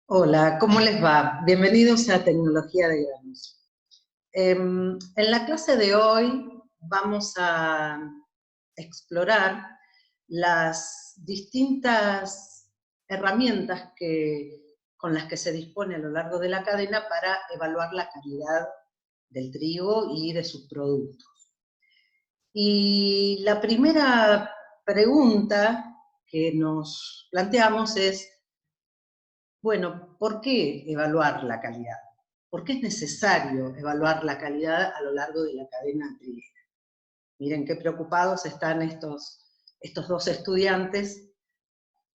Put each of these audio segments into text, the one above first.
Hola, ¿cómo les va? Bienvenidos a Tecnología de Granos. En la clase de hoy vamos a explorar las distintas herramientas con las que se dispone a lo largo de la cadena para evaluar la calidad del trigo y de sus productos. Y la primera pregunta que nos planteamos es, bueno, ¿por qué evaluar la calidad? ¿Por qué es necesario evaluar la calidad a lo largo de la cadena triguera? Miren qué preocupados están estos dos estudiantes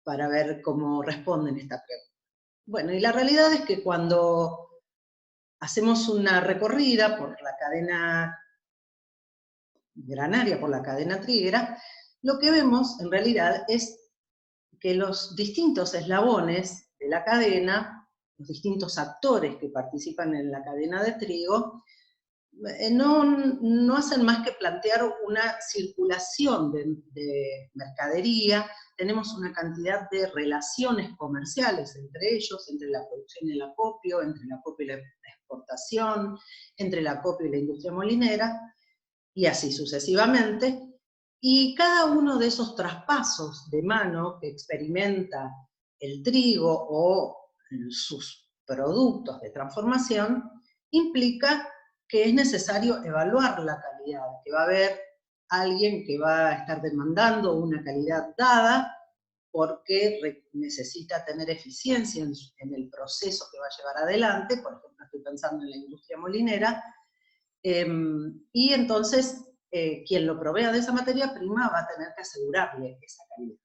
para ver cómo responden esta pregunta. Bueno, y la realidad es que cuando hacemos una recorrida por la cadena granaria, por la cadena triguera, lo que vemos en realidad es que los distintos eslabones de la cadena, los distintos actores que participan en la cadena de trigo, no hacen más que plantear una circulación de mercadería. Tenemos una cantidad de relaciones comerciales entre ellos, entre la producción y el acopio, entre el acopio y la exportación, entre el acopio y la industria molinera, y así sucesivamente. Y cada uno de esos traspasos de mano que experimenta el trigo o sus productos de transformación implica que es necesario evaluar la calidad, que va a haber alguien que va a estar demandando una calidad dada porque necesita tener eficiencia en el proceso que va a llevar adelante. Por ejemplo, estoy pensando en la industria molinera, y entonces quien lo provea de esa materia prima va a tener que asegurarle esa calidad.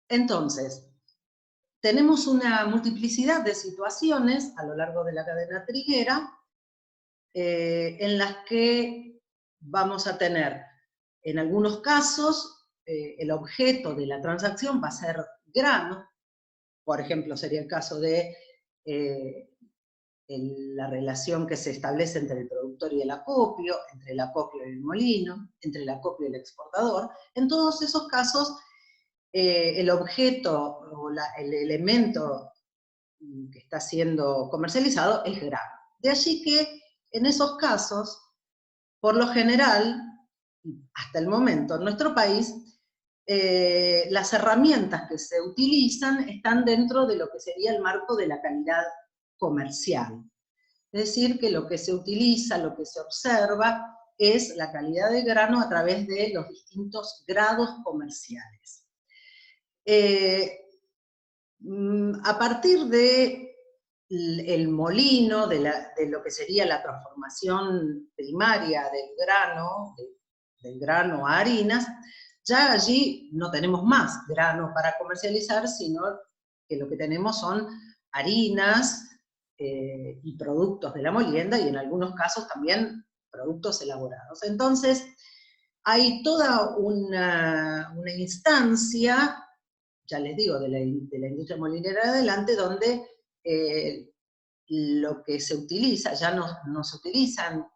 Entonces, tenemos una multiplicidad de situaciones a lo largo de la cadena triguera en las que vamos a tener, en algunos casos, el objeto de la transacción va a ser grano. Por ejemplo, sería el caso de la relación que se establece entre el productor y el acopio, entre el acopio y el molino, entre el acopio y el exportador. En todos esos casos, el objeto o el elemento que está siendo comercializado es grano. De allí que en esos casos, por lo general, hasta el momento en nuestro país, las herramientas que se utilizan están dentro de lo que sería el marco de la calidad comercial. Es decir, que lo que se utiliza, lo que se observa, es la calidad del grano a través de los distintos grados comerciales. A partir de el molino, de lo que sería la transformación primaria del grano a harinas, ya allí no tenemos más grano para comercializar, sino que lo que tenemos son harinas y productos de la molienda, y en algunos casos también productos elaborados. Entonces, hay toda una instancia, ya les digo, de la industria molinera adelante, donde lo que se utiliza, ya no se utilizan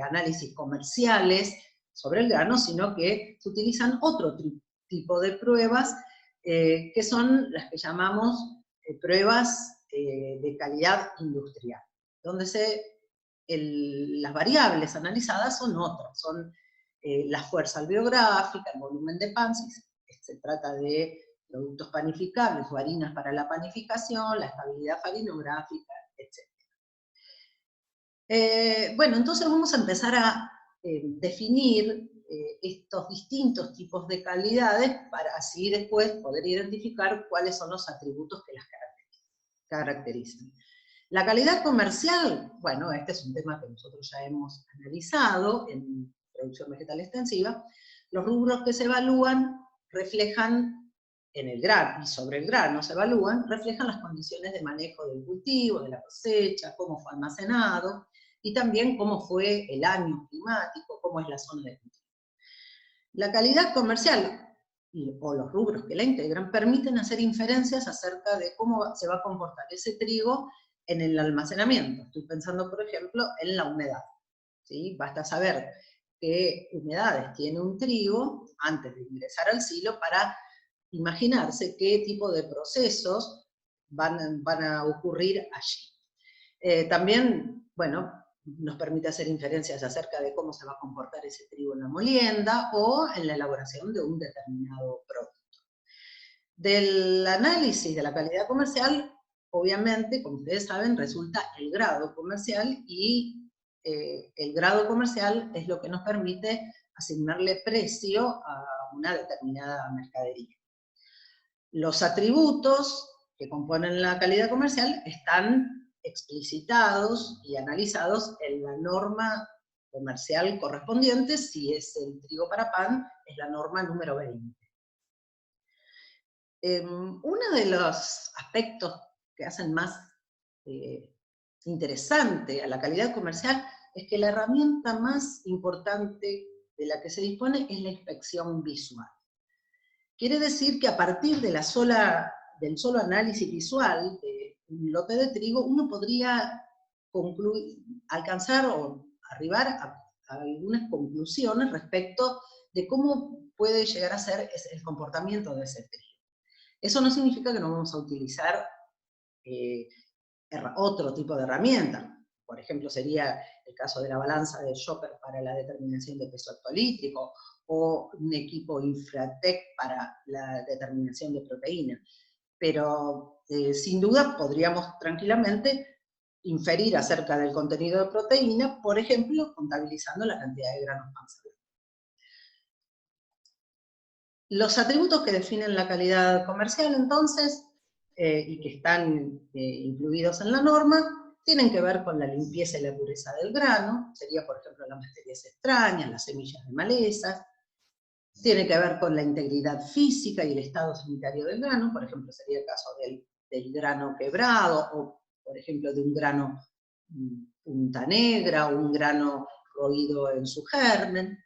análisis comerciales sobre el grano, sino que se utilizan otro tipo de pruebas, que son las que llamamos pruebas de calidad industrial, donde las variables analizadas son otras, son la fuerza alveográfica, el volumen de pan, si se trata de productos panificables o harinas para la panificación, la estabilidad farinográfica, etc. Bueno, entonces vamos a empezar a definir estos distintos tipos de calidades para así después poder identificar cuáles son los atributos que las caracterizan. La calidad comercial, bueno, este es un tema que nosotros ya hemos analizado en producción vegetal extensiva. Los rubros que se evalúan reflejan en el grano, y sobre el grano se evalúan, reflejan las condiciones de manejo del cultivo, de la cosecha, cómo fue almacenado, y también cómo fue el año climático, cómo es la zona de cultivo. La calidad comercial o los rubros que la integran permiten hacer inferencias acerca de cómo se va a comportar ese trigo en el almacenamiento. Estoy pensando, por ejemplo, en la humedad. ¿Sí? Basta saber qué humedades tiene un trigo antes de ingresar al silo para imaginarse qué tipo de procesos van a ocurrir allí. También, bueno, nos permite hacer inferencias acerca de cómo se va a comportar ese trigo en la molienda o en la elaboración de un determinado producto. Del análisis de la calidad comercial, obviamente, como ustedes saben, resulta el grado comercial y el grado comercial es lo que nos permite asignarle precio a una determinada mercadería. Los atributos que componen la calidad comercial están explicitados y analizados en la norma comercial correspondiente. Si es el trigo para pan, es la norma número 20. Uno de los aspectos que hacen más interesante a la calidad comercial es que la herramienta más importante de la que se dispone es la inspección visual. Quiere decir que a partir de del solo análisis visual de un lote de trigo, uno podría alcanzar o arribar a algunas conclusiones respecto de cómo puede llegar a ser el comportamiento de ese trigo. Eso no significa que no vamos a utilizar otro tipo de herramienta. Por ejemplo, sería el caso de la balanza de Shopper para la determinación de peso hectolítrico, o un equipo Infratec para la determinación de proteína. Pero sin duda podríamos tranquilamente inferir acerca del contenido de proteína, por ejemplo, contabilizando la cantidad de granos panza blanca. Los atributos que definen la calidad comercial, entonces, y que están incluidos en la norma, tienen que ver con la limpieza y la pureza del grano, sería, por ejemplo, las materias extrañas, las semillas de malezas. Tiene que ver con la integridad física y el estado sanitario del grano, por ejemplo, sería el caso del grano quebrado, o, por ejemplo, de un grano punta negra, o un grano roído en su germen.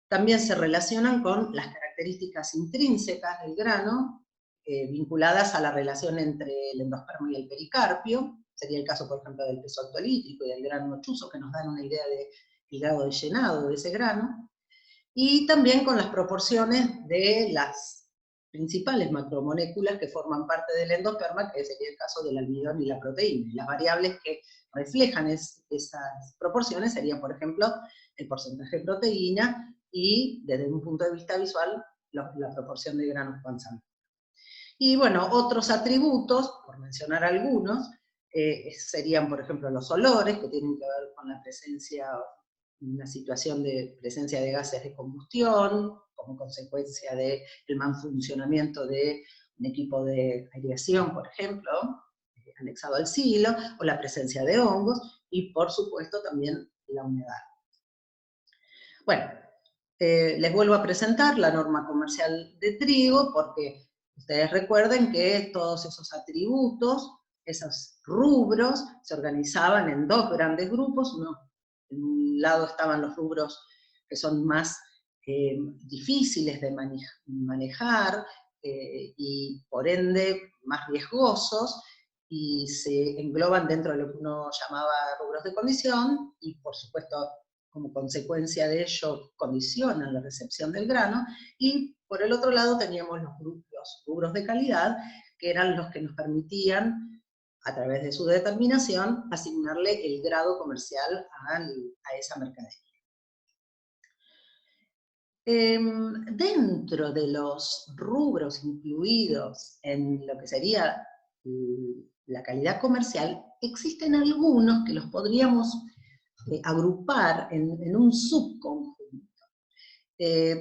También se relacionan con las características intrínsecas del grano, vinculadas a la relación entre el endospermo y el pericarpio. Sería el caso, por ejemplo, del peso hectolítrico y del grano chuzo, que nos dan una idea del grado de llenado de ese grano. Y también con las proporciones de las principales macromoléculas que forman parte del endosperma, que sería el caso del almidón y la proteína. Y las variables que reflejan esas proporciones serían, por ejemplo, el porcentaje de proteína y, desde un punto de vista visual, la proporción de granos panza blanca. Y bueno, otros atributos, por mencionar algunos, serían, por ejemplo, los olores, que tienen que ver con la presencia, una situación de presencia de gases de combustión, como consecuencia del mal funcionamiento de un equipo de aireación, por ejemplo, anexado al silo, o la presencia de hongos, y por supuesto también la humedad. Bueno, les vuelvo a presentar la norma comercial de trigo, porque ustedes recuerden que todos esos atributos, esos rubros, se organizaban en dos grandes grupos. En un lado estaban los rubros que son más difíciles de manejar y por ende más riesgosos, y se engloban dentro de lo que uno llamaba rubros de condición, y por supuesto como consecuencia de ello condicionan la recepción del grano, y por el otro lado teníamos los rubros de calidad, que eran los que nos permitían, a través de su determinación, asignarle el grado comercial a esa mercadería. Dentro de los rubros incluidos en lo que sería la calidad comercial, existen algunos que los podríamos agrupar en un subconjunto,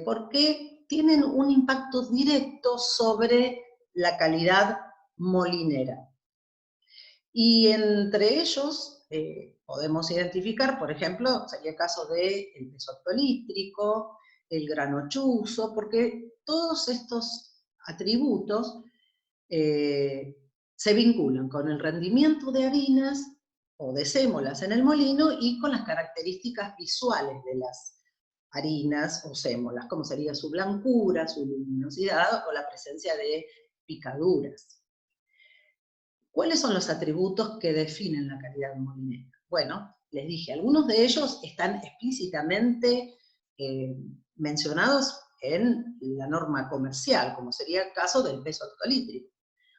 porque tienen un impacto directo sobre la calidad molinera. Y entre ellos podemos identificar, por ejemplo, sería el caso del peso hectolítrico, el grano chuzo, porque todos estos atributos se vinculan con el rendimiento de harinas o de sémolas en el molino y con las características visuales de las harinas o sémolas, como sería su blancura, su luminosidad o la presencia de picaduras. ¿Cuáles son los atributos que definen la calidad molinera? Bueno, les dije, algunos de ellos están explícitamente mencionados en la norma comercial, como sería el caso del peso hectolítrico.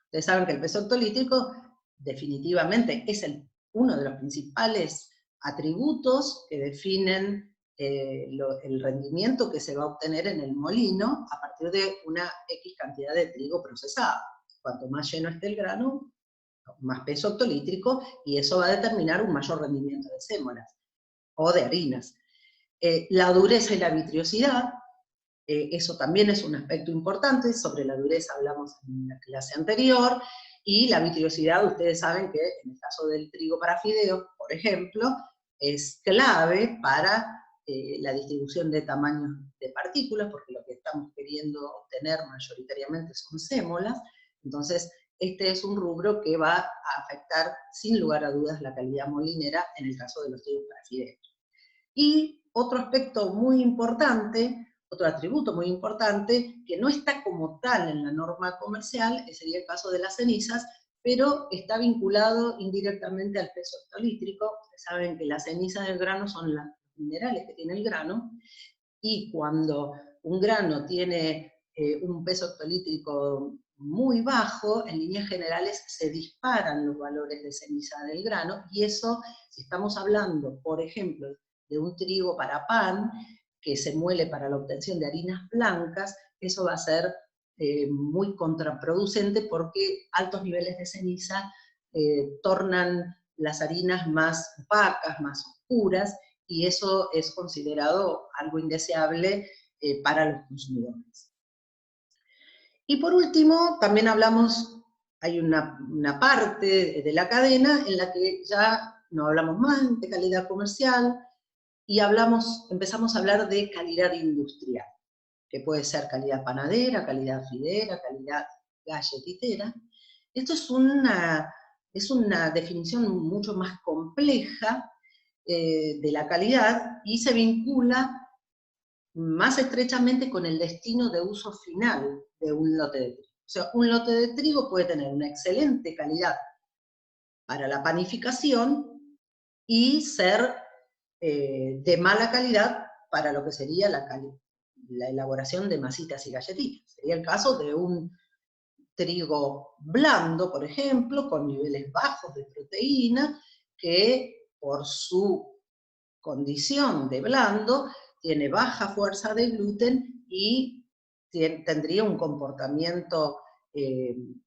Ustedes saben que el peso hectolítrico definitivamente es uno de los principales atributos que definen el rendimiento que se va a obtener en el molino a partir de una X cantidad de trigo procesado. Cuanto más lleno esté el grano, más peso hectolítrico, y eso va a determinar un mayor rendimiento de sémolas o de harinas. La dureza y la vitriosidad, eso también es un aspecto importante. Sobre la dureza hablamos en la clase anterior, y la vitriosidad, ustedes saben que en el caso del trigo para fideos, por ejemplo, es clave para la distribución de tamaños de partículas, porque lo que estamos queriendo obtener mayoritariamente son sémolas. Entonces, este es un rubro que va a afectar sin lugar a dudas la calidad molinera en el caso de los trigos para fideos. Y otro aspecto muy importante, otro atributo muy importante, que no está como tal en la norma comercial, que sería el caso de las cenizas, pero está vinculado indirectamente al peso hectolítrico. Ustedes saben que las cenizas del grano son los minerales que tiene el grano, y cuando un grano tiene un peso hectolítrico muy bajo, en líneas generales se disparan los valores de ceniza del grano, y eso, si estamos hablando, por ejemplo, de un trigo para pan, que se muele para la obtención de harinas blancas, eso va a ser muy contraproducente, porque altos niveles de ceniza tornan las harinas más opacas, más oscuras, y eso es considerado algo indeseable para los consumidores. Y por último, también hablamos, hay una parte de la cadena en la que ya no hablamos más de calidad comercial, y empezamos a hablar de calidad industrial, que puede ser calidad panadera, calidad fidera, calidad galletitera. Esto es una definición mucho más compleja de la calidad, y se vincula más estrechamente con el destino de uso final de un lote de trigo. O sea, un lote de trigo puede tener una excelente calidad para la panificación y ser de mala calidad para lo que sería la elaboración de masitas y galletitas. Sería el caso de un trigo blando, por ejemplo, con niveles bajos de proteína, que por su condición de blando tiene baja fuerza de gluten y tendría un comportamiento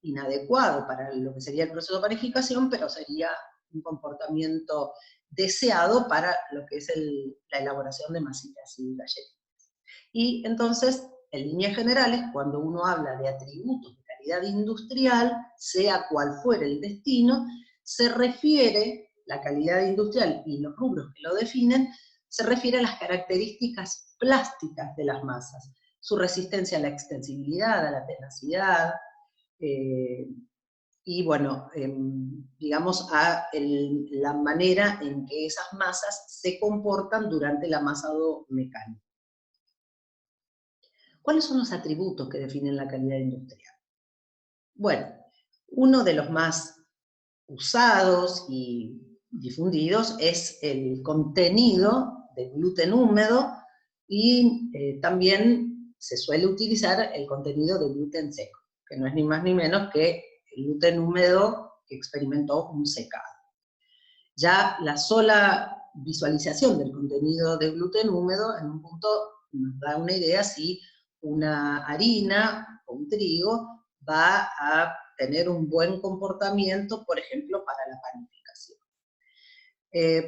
inadecuado para lo que sería el proceso de panificación, pero sería un comportamiento deseado para lo que es la elaboración de masitas y galletitas. Y entonces, en líneas generales, cuando uno habla de atributos de calidad industrial, sea cual fuere el destino, se refiere, la calidad industrial y los rubros que lo definen, se refiere a las características plásticas de las masas, su resistencia a la extensibilidad, a la tenacidad, y bueno, digamos, a la manera en que esas masas se comportan durante el amasado mecánico. ¿Cuáles son los atributos que definen la calidad industrial? Bueno, uno de los más usados y difundidos es el contenido de gluten húmedo, y también se suele utilizar el contenido de gluten seco, que no es ni más ni menos que el gluten húmedo que experimentó un secado. Ya la sola visualización del contenido de gluten húmedo en un punto nos da una idea si una harina o un trigo va a tener un buen comportamiento, por ejemplo, para la panificación.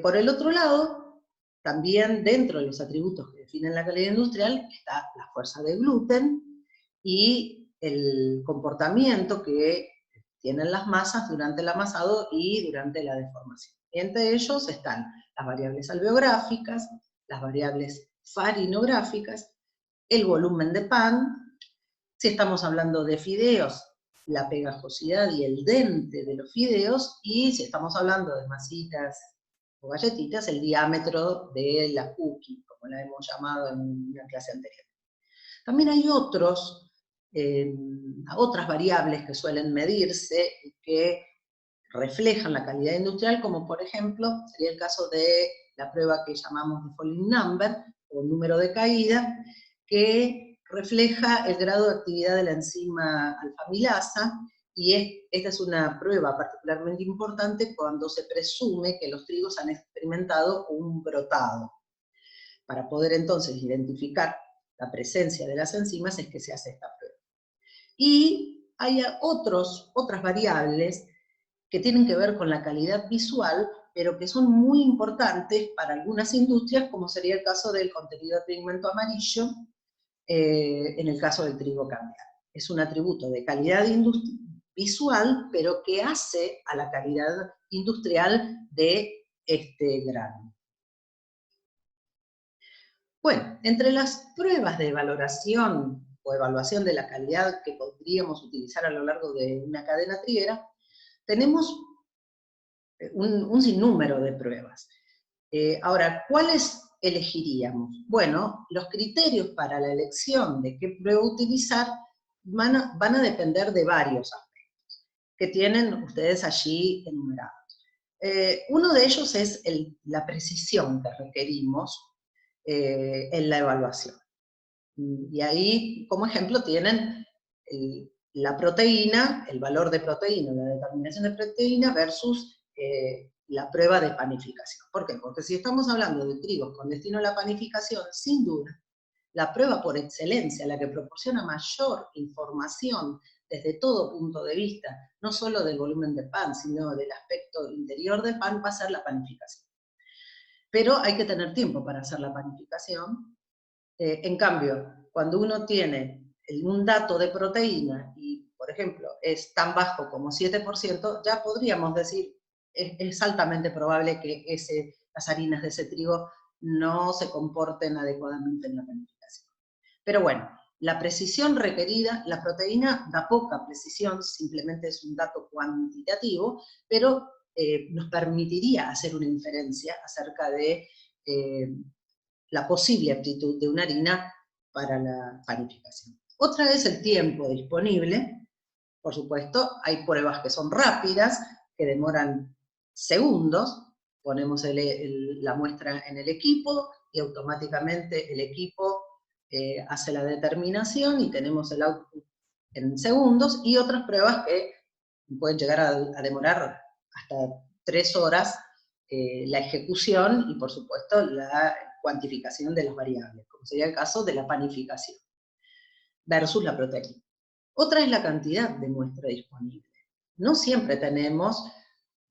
Por el otro lado, también dentro de los atributos que definen la calidad industrial está la fuerza de gluten y el comportamiento que tienen las masas durante el amasado y durante la deformación. Y entre ellos están las variables alveográficas, las variables farinográficas, el volumen de pan. Si estamos hablando de fideos, la pegajosidad y el dente de los fideos, y si estamos hablando de masitas o galletitas, el diámetro de la cookie, como la hemos llamado en una clase anterior. También hay otras variables que suelen medirse y que reflejan la calidad industrial, como por ejemplo sería el caso de la prueba que llamamos de falling number, o número de caída, que refleja el grado de actividad de la enzima alfamilasa, y esta es una prueba particularmente importante cuando se presume que los trigos han experimentado un brotado. Para poder entonces identificar la presencia de las enzimas es que se hace esta prueba. Y hay otras variables que tienen que ver con la calidad visual, pero que son muy importantes para algunas industrias, como sería el caso del contenido de pigmento amarillo, en el caso del trigo cambiar. Es un atributo de calidad visual, pero que hace a la calidad industrial de este grano. Bueno, entre las pruebas de valoración o evaluación de la calidad que podríamos utilizar a lo largo de una cadena triguera, tenemos un sinnúmero de pruebas. Ahora, ¿cuáles elegiríamos? Bueno, los criterios para la elección de qué prueba utilizar van a depender de varios aspectos que tienen ustedes allí enumerados. Uno de ellos es la precisión que requerimos en la evaluación. Y ahí, como ejemplo, tienen la proteína, el valor de proteína, la determinación de proteína versus la prueba de panificación. ¿Por qué? Porque si estamos hablando de trigos con destino a la panificación, sin duda, la prueba por excelencia, la que proporciona mayor información desde todo punto de vista, no solo del volumen del pan, sino del aspecto interior del pan, va a ser la panificación. Pero hay que tener tiempo para hacer la panificación. En cambio, cuando uno tiene un dato de proteína y, por ejemplo, es tan bajo como 7%, ya podríamos decir, es altamente probable que las harinas de ese trigo no se comporten adecuadamente en la panificación. Pero bueno, la precisión requerida, la proteína da poca precisión, simplemente es un dato cuantitativo, pero nos permitiría hacer una inferencia acerca de la posible aptitud de una harina para la panificación. Otra es el tiempo disponible. Por supuesto, hay pruebas que son rápidas, que demoran segundos. Ponemos la muestra en el equipo y automáticamente el equipo hace la determinación y tenemos el output en segundos, y otras pruebas que pueden llegar a demorar hasta 3 horas la ejecución y, por supuesto, la cuantificación de las variables, como sería el caso de la panificación, versus la proteína. Otra es la cantidad de muestra disponible. No siempre tenemos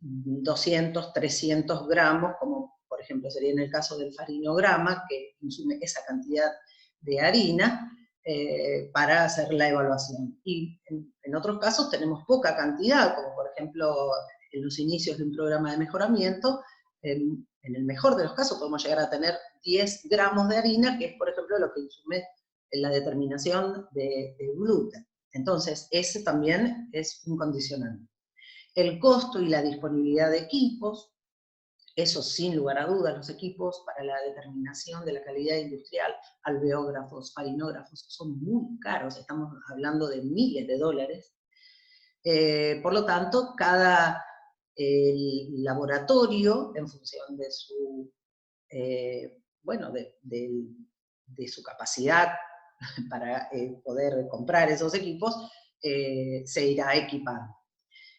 200, 300 gramos, como por ejemplo sería en el caso del farinograma, que consume esa cantidad de harina para hacer la evaluación. Y en otros casos tenemos poca cantidad, como por ejemplo en los inicios de un programa de mejoramiento. En el mejor de los casos podemos llegar a tener 10 gramos de harina, que es por ejemplo lo que consume en la determinación de gluten. Entonces, ese también es un condicionante. El costo y la disponibilidad de equipos, eso sin lugar a dudas, los equipos para la determinación de la calidad industrial, alveógrafos, farinógrafos, son muy caros, estamos hablando de miles de dólares. Por lo tanto, cada laboratorio, en función de su, bueno, de su capacidad para poder comprar esos equipos, se irá equipando.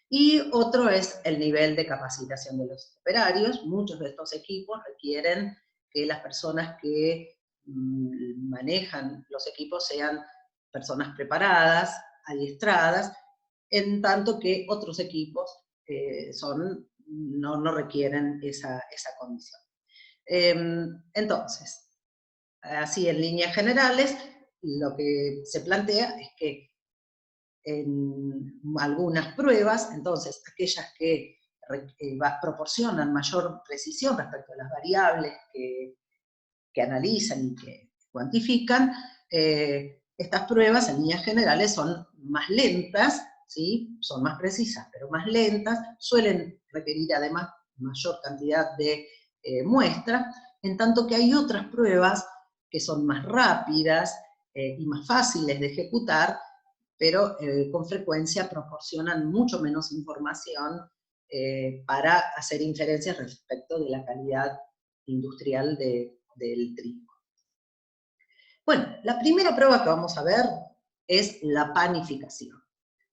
Y otro es el nivel de capacitación de los operarios. Muchos de estos equipos requieren que las personas que manejan los equipos sean personas preparadas, adiestradas, en tanto que otros equipos no requieren esa condición. Entonces, así en líneas generales, lo que se plantea es que en algunas pruebas, entonces aquellas que proporcionan mayor precisión respecto a las variables que analizan y que cuantifican, estas pruebas en líneas generales son más lentas, ¿sí? Son más precisas, pero más lentas, suelen requerir además mayor cantidad de muestras, en tanto que hay otras pruebas que son más rápidas y más fáciles de ejecutar, pero con frecuencia proporcionan mucho menos información para hacer inferencias respecto de la calidad industrial del trigo. Bueno, la primera prueba que vamos a ver es la panificación.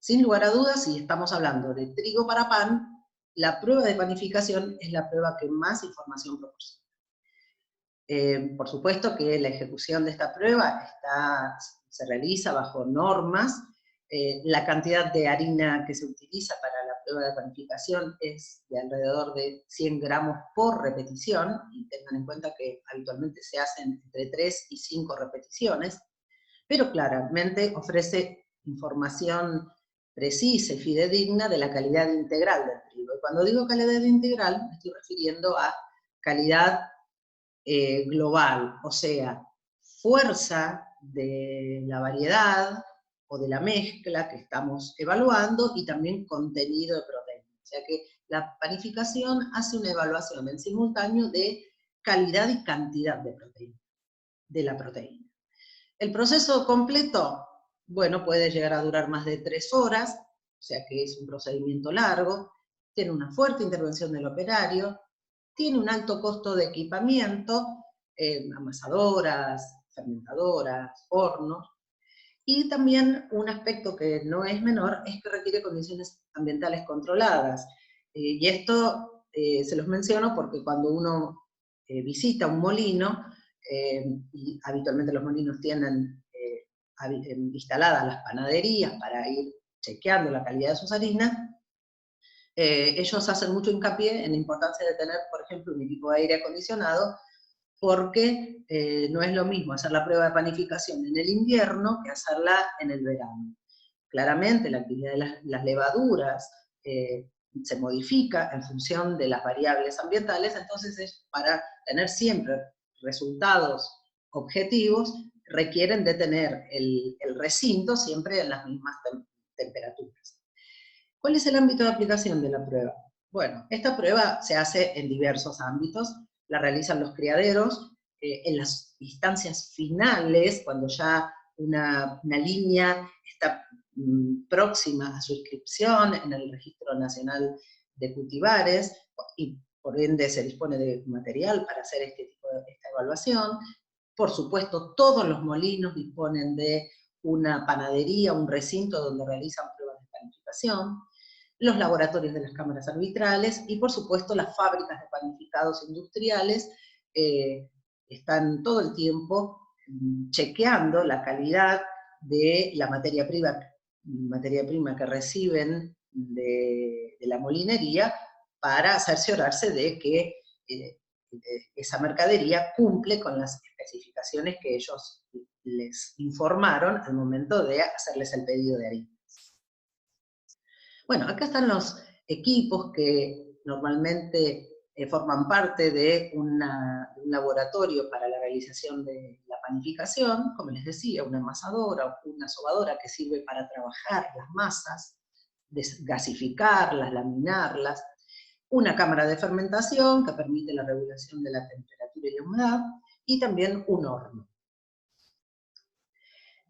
Sin lugar a dudas, si estamos hablando de trigo para pan, la prueba de panificación es la prueba que más información proporciona. Por supuesto que la ejecución de esta prueba se realiza bajo normas. La cantidad de harina que se utiliza para la prueba de panificación es de alrededor de 100 gramos por repetición, y tengan en cuenta que habitualmente se hacen entre 3 y 5 repeticiones, pero claramente ofrece información precisa y fidedigna de la calidad integral del trigo. Y cuando digo calidad integral, me estoy refiriendo a calidad global, o sea, fuerza de la variedad o de la mezcla que estamos evaluando y también contenido de proteína. O sea que la panificación hace una evaluación en simultáneo de calidad y cantidad de proteína, de la proteína. El proceso completo, bueno, puede llegar a durar más de 3 horas, o sea que es un procedimiento largo, tiene una fuerte intervención del operario, tiene un alto costo de equipamiento, amasadoras, fermentadoras, hornos, y también un aspecto que no es menor es que requiere condiciones ambientales controladas. Y esto se los menciono porque cuando uno visita un molino, y habitualmente los molinos tienen instaladas las panaderías para ir chequeando la calidad de sus harinas, ellos hacen mucho hincapié en la importancia de tener, por ejemplo, un equipo de aire acondicionado, porque no es lo mismo hacer la prueba de panificación en el invierno que hacerla en el verano. Claramente la actividad de las levaduras se modifica en función de las variables ambientales, entonces para tener siempre resultados objetivos, requieren de tener el recinto siempre en las mismas temperaturas. ¿Cuál es el ámbito de aplicación de la prueba? Bueno, esta prueba se hace en diversos ámbitos, la realizan los criaderos, en las instancias finales, cuando ya una línea está próxima a su inscripción en el Registro Nacional de Cultivares, y por ende se dispone de material para hacer esta evaluación. Por supuesto, todos los molinos disponen de una panadería, un recinto donde realizan pruebas de panificación, los laboratorios de las cámaras arbitrales y, por supuesto, las fábricas de panificados industriales están todo el tiempo chequeando la calidad de la materia prima que reciben de la molinería para cerciorarse de que esa mercadería cumple con las especificaciones que ellos les informaron al momento de hacerles el pedido de harina. Bueno, acá están los equipos que normalmente forman parte de un laboratorio para la realización de la panificación, como les decía, una amasadora o una sobadora que sirve para trabajar las masas, gasificarlas, laminarlas, una cámara de fermentación que permite la regulación de la temperatura y la humedad, y también un horno.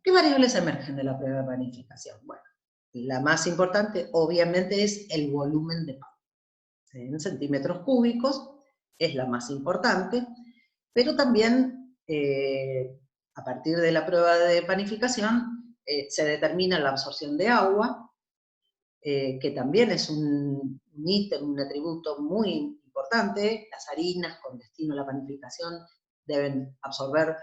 ¿Qué variables emergen de la prueba de panificación? Bueno, la más importante, obviamente, es el volumen de pan. En centímetros cúbicos es la más importante, pero también a partir de la prueba de panificación se determina la absorción de agua, que también es un ítem, un atributo muy importante. Las harinas con destino a la panificación deben absorber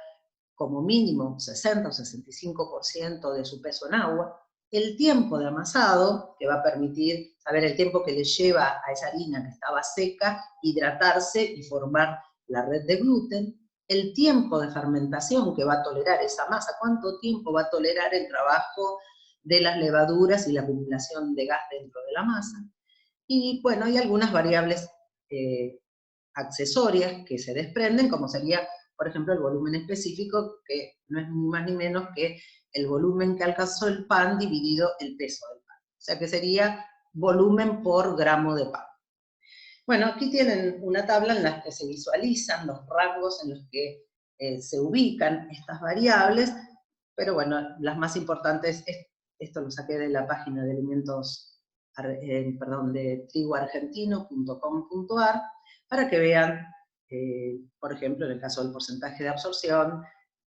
como mínimo 60 o 65% de su peso en agua. El tiempo de amasado, que va a permitir saber el tiempo que le lleva a esa harina que estaba seca, hidratarse y formar la red de gluten. El tiempo de fermentación que va a tolerar esa masa, cuánto tiempo va a tolerar el trabajo de las levaduras y la acumulación de gas dentro de la masa. Y bueno, hay algunas variables accesorias que se desprenden, como sería, por ejemplo, el volumen específico, que no es ni más ni menos que el volumen que alcanzó el pan dividido el peso del pan. O sea que sería volumen por gramo de pan. Bueno, aquí tienen una tabla en la que se visualizan los rangos en los que se ubican estas variables, pero bueno, las más importantes, esto lo saqué de la página de de trigoargentino.com.ar, para que vean, por ejemplo, en el caso del porcentaje de absorción,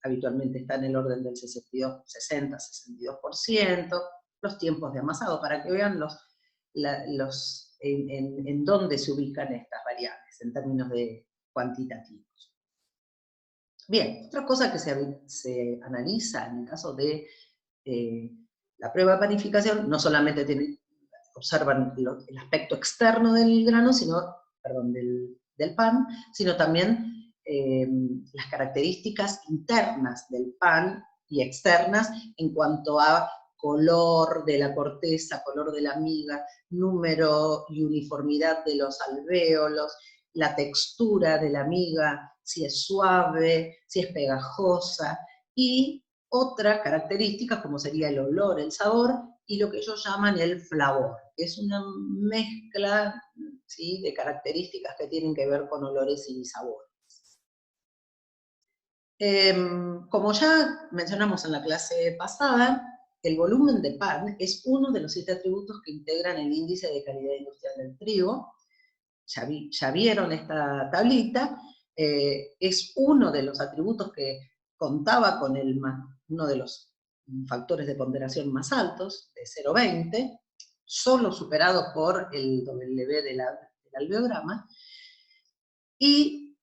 habitualmente está en el orden del 60-62%, los tiempos de amasado, para que vean en dónde se ubican estas variables, en términos de cuantitativos. Bien, otra cosa que se analiza en el caso de la prueba de panificación, no solamente observan el aspecto externo del grano, del pan, sino también las características internas del pan y externas en cuanto a color de la corteza, color de la miga, número y uniformidad de los alvéolos, la textura de la miga, si es suave, si es pegajosa, y otra característica como sería el olor, el sabor, y lo que ellos llaman el flavor, que es una mezcla, ¿sí?, de características que tienen que ver con olores y sabores. Como ya mencionamos en la clase pasada, el volumen de pan es uno de los 7 atributos que integran el índice de calidad industrial del trigo. Ya vieron esta tablita, es uno de los atributos que contaba con uno de los factores de ponderación más altos, de 0,20, solo superado por el W del alveograma. Y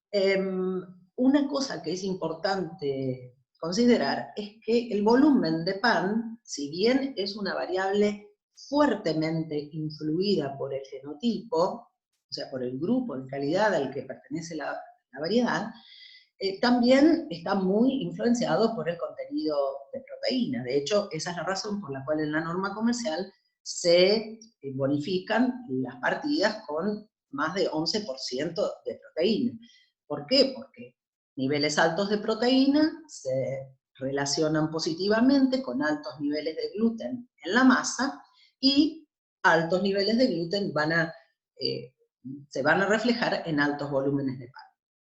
una cosa que es importante considerar es que el volumen de pan, si bien es una variable fuertemente influida por el genotipo, o sea, por el grupo de calidad al que pertenece la variedad, también está muy influenciado por el contenido de proteína. De hecho, esa es la razón por la cual en la norma comercial se bonifican las partidas con más de 11% de proteína. ¿Por qué? Porque niveles altos de proteína se relacionan positivamente con altos niveles de gluten en la masa, y altos niveles de gluten se van a reflejar en altos volúmenes de pan.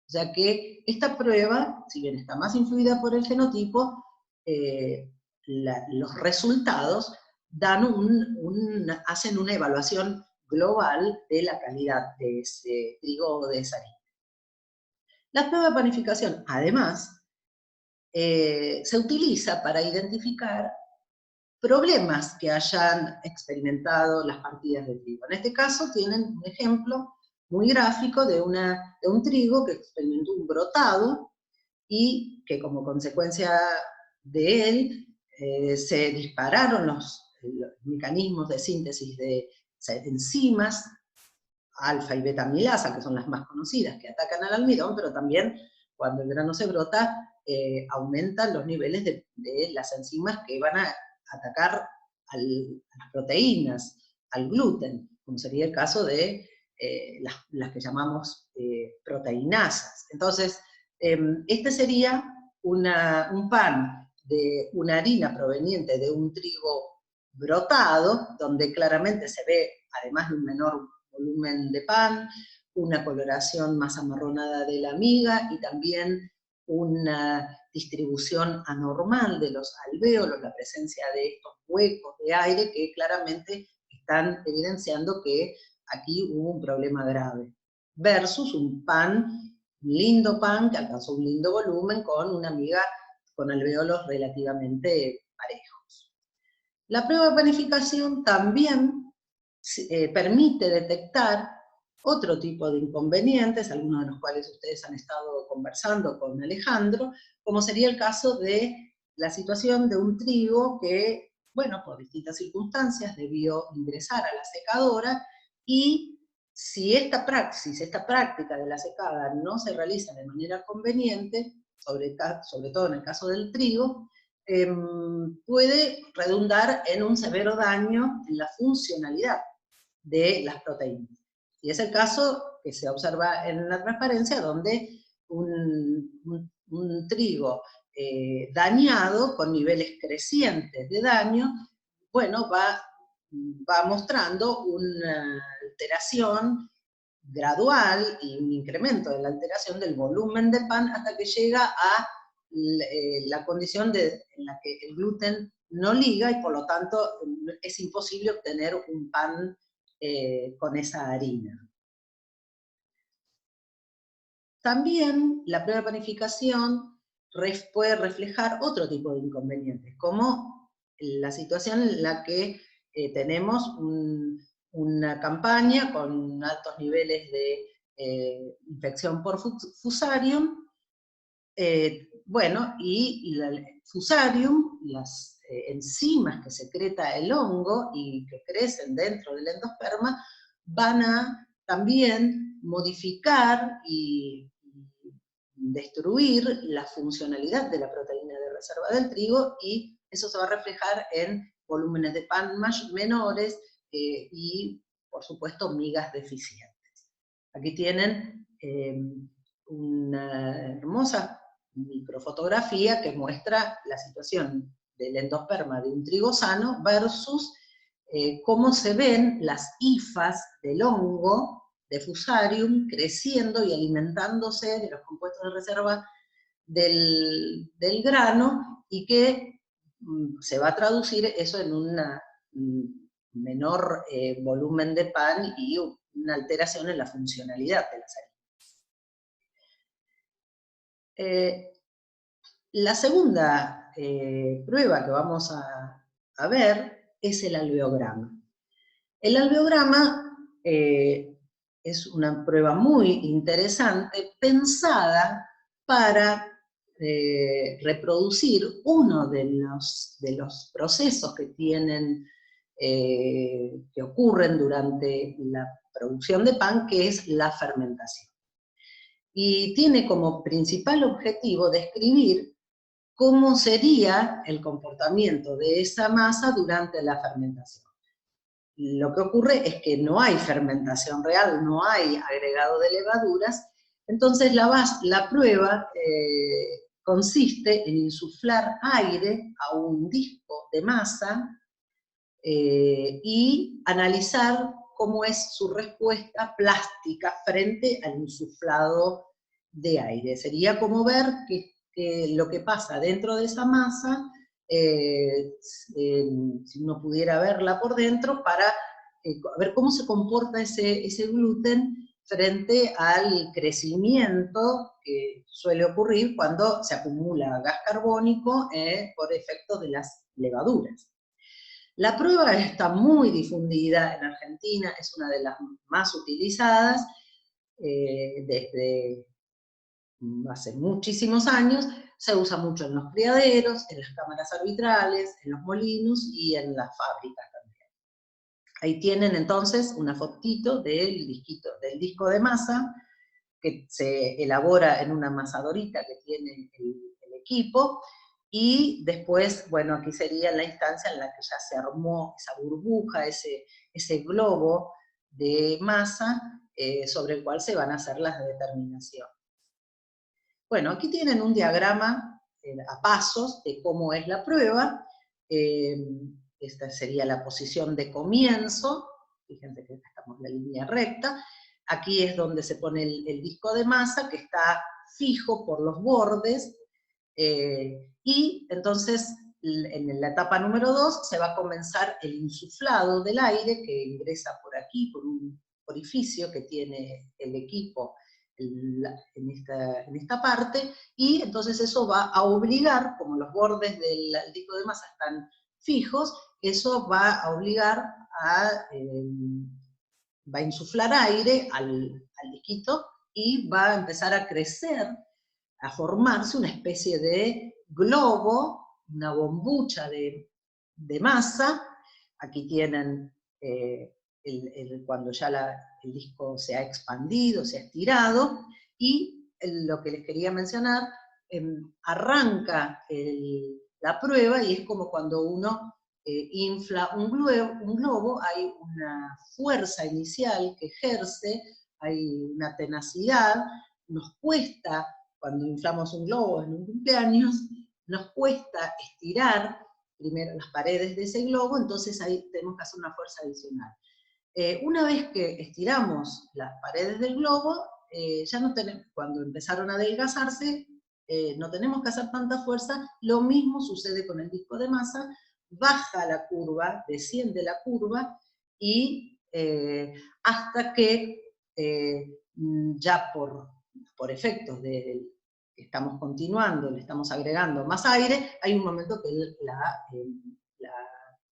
O sea que esta prueba, si bien está más influida por el genotipo, los resultados hacen una evaluación global de la calidad de ese trigo o de esa harina. La prueba de panificación, además, se utiliza para identificar problemas que hayan experimentado las partidas de trigo. En este caso tienen un ejemplo muy gráfico de un trigo que experimentó un brotado y que como consecuencia de él se dispararon los mecanismos de síntesis de enzimas, alfa y beta amilasa, que son las más conocidas, que atacan al almidón, pero también cuando el grano se brota, aumentan los niveles de las enzimas que van a atacar a las proteínas, al gluten, como sería el caso de las que llamamos proteinasas. Entonces, este sería un pan de una harina proveniente de un trigo brotado, donde claramente se ve, además de un menor volumen de pan, una coloración más amarronada de la miga y también una distribución anormal de los alvéolos, la presencia de estos huecos de aire que claramente están evidenciando que aquí hubo un problema grave, versus un lindo pan que alcanzó un lindo volumen con una miga con alvéolos relativamente parejos. La prueba de panificación también permite detectar otro tipo de inconvenientes, algunos de los cuales ustedes han estado conversando con Alejandro, como sería el caso de la situación de un trigo que, bueno, por distintas circunstancias debió ingresar a la secadora, y si esta práctica de la secada no se realiza de manera conveniente, sobre todo en el caso del trigo, puede redundar en un severo daño en la funcionalidad de las proteínas. Y es el caso que se observa en la transparencia, donde un trigo dañado con niveles crecientes de daño, bueno, va mostrando una alteración gradual y un incremento de la alteración del volumen de pan hasta que llega a la condición en la que el gluten no liga y por lo tanto es imposible obtener un pan con esa harina. También la prueba de panificación puede reflejar otro tipo de inconvenientes, como la situación en la que tenemos una campaña con altos niveles de infección por Fusarium, bueno, y el Fusarium, las enzimas que secreta el hongo y que crecen dentro del endosperma, van a también modificar y destruir la funcionalidad de la proteína de reserva del trigo, y eso se va a reflejar en volúmenes de pan menores y, por supuesto, migas deficientes. Aquí tienen una hermosa microfotografía que muestra la situación del endosperma de un trigo sano versus cómo se ven las hifas del hongo de Fusarium creciendo y alimentándose de los compuestos de reserva del grano, y que se va a traducir eso en un menor volumen de pan y una alteración en la funcionalidad de las harinas. La segunda prueba que vamos a ver es el alveograma. El alveograma es una prueba muy interesante, pensada para reproducir uno de los procesos que que ocurren durante la producción de pan, que es la fermentación. Y tiene como principal objetivo describir cómo sería el comportamiento de esa masa durante la fermentación. Lo que ocurre es que no hay fermentación real, no hay agregado de levaduras, entonces la prueba consiste en insuflar aire a un disco de masa y analizar cómo es su respuesta plástica frente al insuflado de aire. Sería como ver que lo que pasa dentro de esa masa, si uno pudiera verla por dentro, para ver cómo se comporta ese gluten frente al crecimiento que suele ocurrir cuando se acumula gas carbónico por efectos de las levaduras. La prueba está muy difundida en Argentina, es una de las más utilizadas desde hace muchísimos años. Se usa mucho en los criaderos, en las cámaras arbitrales, en los molinos y en las fábricas también. Ahí tienen entonces una fotito del disco de masa que se elabora en una amasadorita que tiene el equipo, y después, bueno, aquí sería la instancia en la que ya se armó esa burbuja, ese globo de masa sobre el cual se van a hacer las determinaciones. Bueno, aquí tienen un diagrama a pasos de cómo es la prueba. Esta sería la posición de comienzo, fíjense que acá estamos en la línea recta. Aquí es donde se pone el disco de masa, que está fijo por los bordes, y entonces en la etapa número 2 se va a comenzar el insuflado del aire, que ingresa por aquí, por un orificio que tiene el equipo en esta parte, y entonces eso va a obligar, como los bordes del disco de masa están fijos, eso va a obligar va a insuflar aire al disquito, y va a empezar a crecer, a formarse una especie de globo, una bombucha de masa. Aquí tienen cuando ya el disco se ha expandido, se ha estirado, y lo que les quería mencionar, arranca la prueba, y es como cuando uno infla un globo, hay una fuerza inicial que ejerce, hay una tenacidad, nos cuesta, cuando inflamos un globo en un cumpleaños, nos cuesta estirar primero las paredes de ese globo, entonces ahí tenemos que hacer una fuerza adicional. Una vez que estiramos las paredes del globo, ya no tenemos, cuando empezaron a adelgazarse, no tenemos que hacer tanta fuerza. Lo mismo sucede con el disco de masa, baja la curva, desciende la curva, y hasta que ya por efectos estamos continuando, le estamos agregando más aire, hay un momento que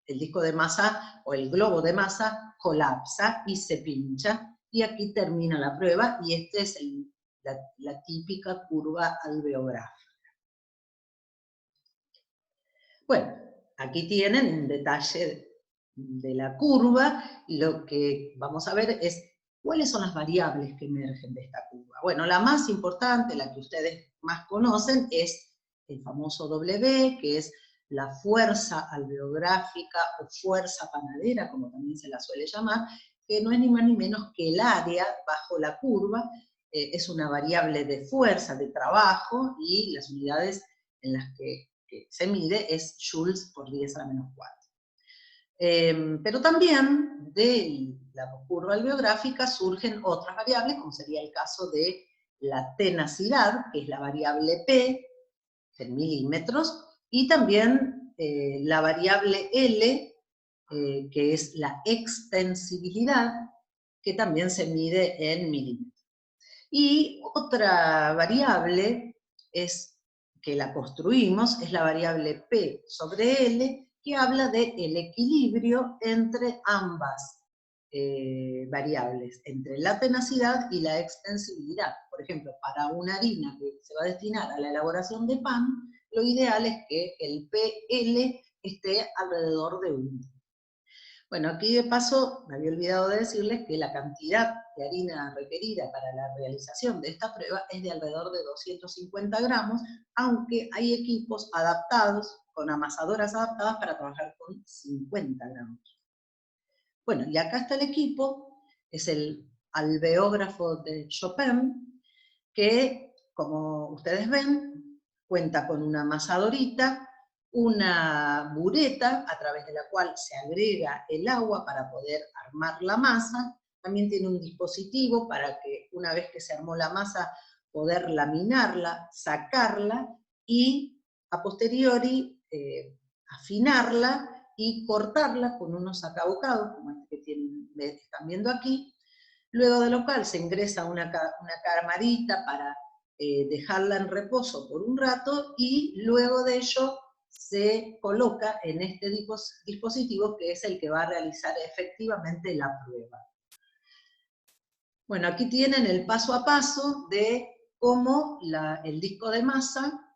el disco de masa o el globo de masa colapsa y se pincha, y aquí termina la prueba, y esta es la típica curva alveográfica. Bueno, aquí tienen un detalle de la curva, y lo que vamos a ver es cuáles son las variables que emergen de esta curva. Bueno, la más importante, la que ustedes más conocen, es el famoso W, que es la fuerza alveográfica o fuerza panadera, como también se la suele llamar, que no es ni más ni menos que el área bajo la curva, es una variable de fuerza, de trabajo, y las unidades en las que se mide es joules por 10 a la menos 4. Pero también de la curva alveográfica surgen otras variables, como sería el caso de la tenacidad, que es la variable P, en milímetros, y también la variable L, que es la extensibilidad, que también se mide en milímetros. Y otra variable es que la construimos, es la variable P sobre L, que habla del equilibrio entre ambas variables, entre la tenacidad y la extensibilidad. Por ejemplo, para una harina que se va a destinar a la elaboración de pan, lo ideal es que el PL esté alrededor de 1. Bueno, aquí de paso me había olvidado de decirles que la cantidad de harina requerida para la realización de esta prueba es de alrededor de 250 gramos, aunque hay equipos adaptados, con amasadoras adaptadas para trabajar con 50 gramos. Bueno, y acá está el equipo, es el alveógrafo de Chopin, que, como ustedes ven, cuenta con una amasadorita, una bureta a través de la cual se agrega el agua para poder armar la masa. También tiene un dispositivo para que una vez que se armó la masa poder laminarla, sacarla y a posteriori afinarla y cortarla con unos sacabocados, como este que están viendo aquí, luego de lo cual se ingresa una camarita para dejarla en reposo por un rato, y luego de ello se coloca en este dispositivo, que es el que va a realizar efectivamente la prueba. Bueno, aquí tienen el paso a paso de cómo el disco de masa,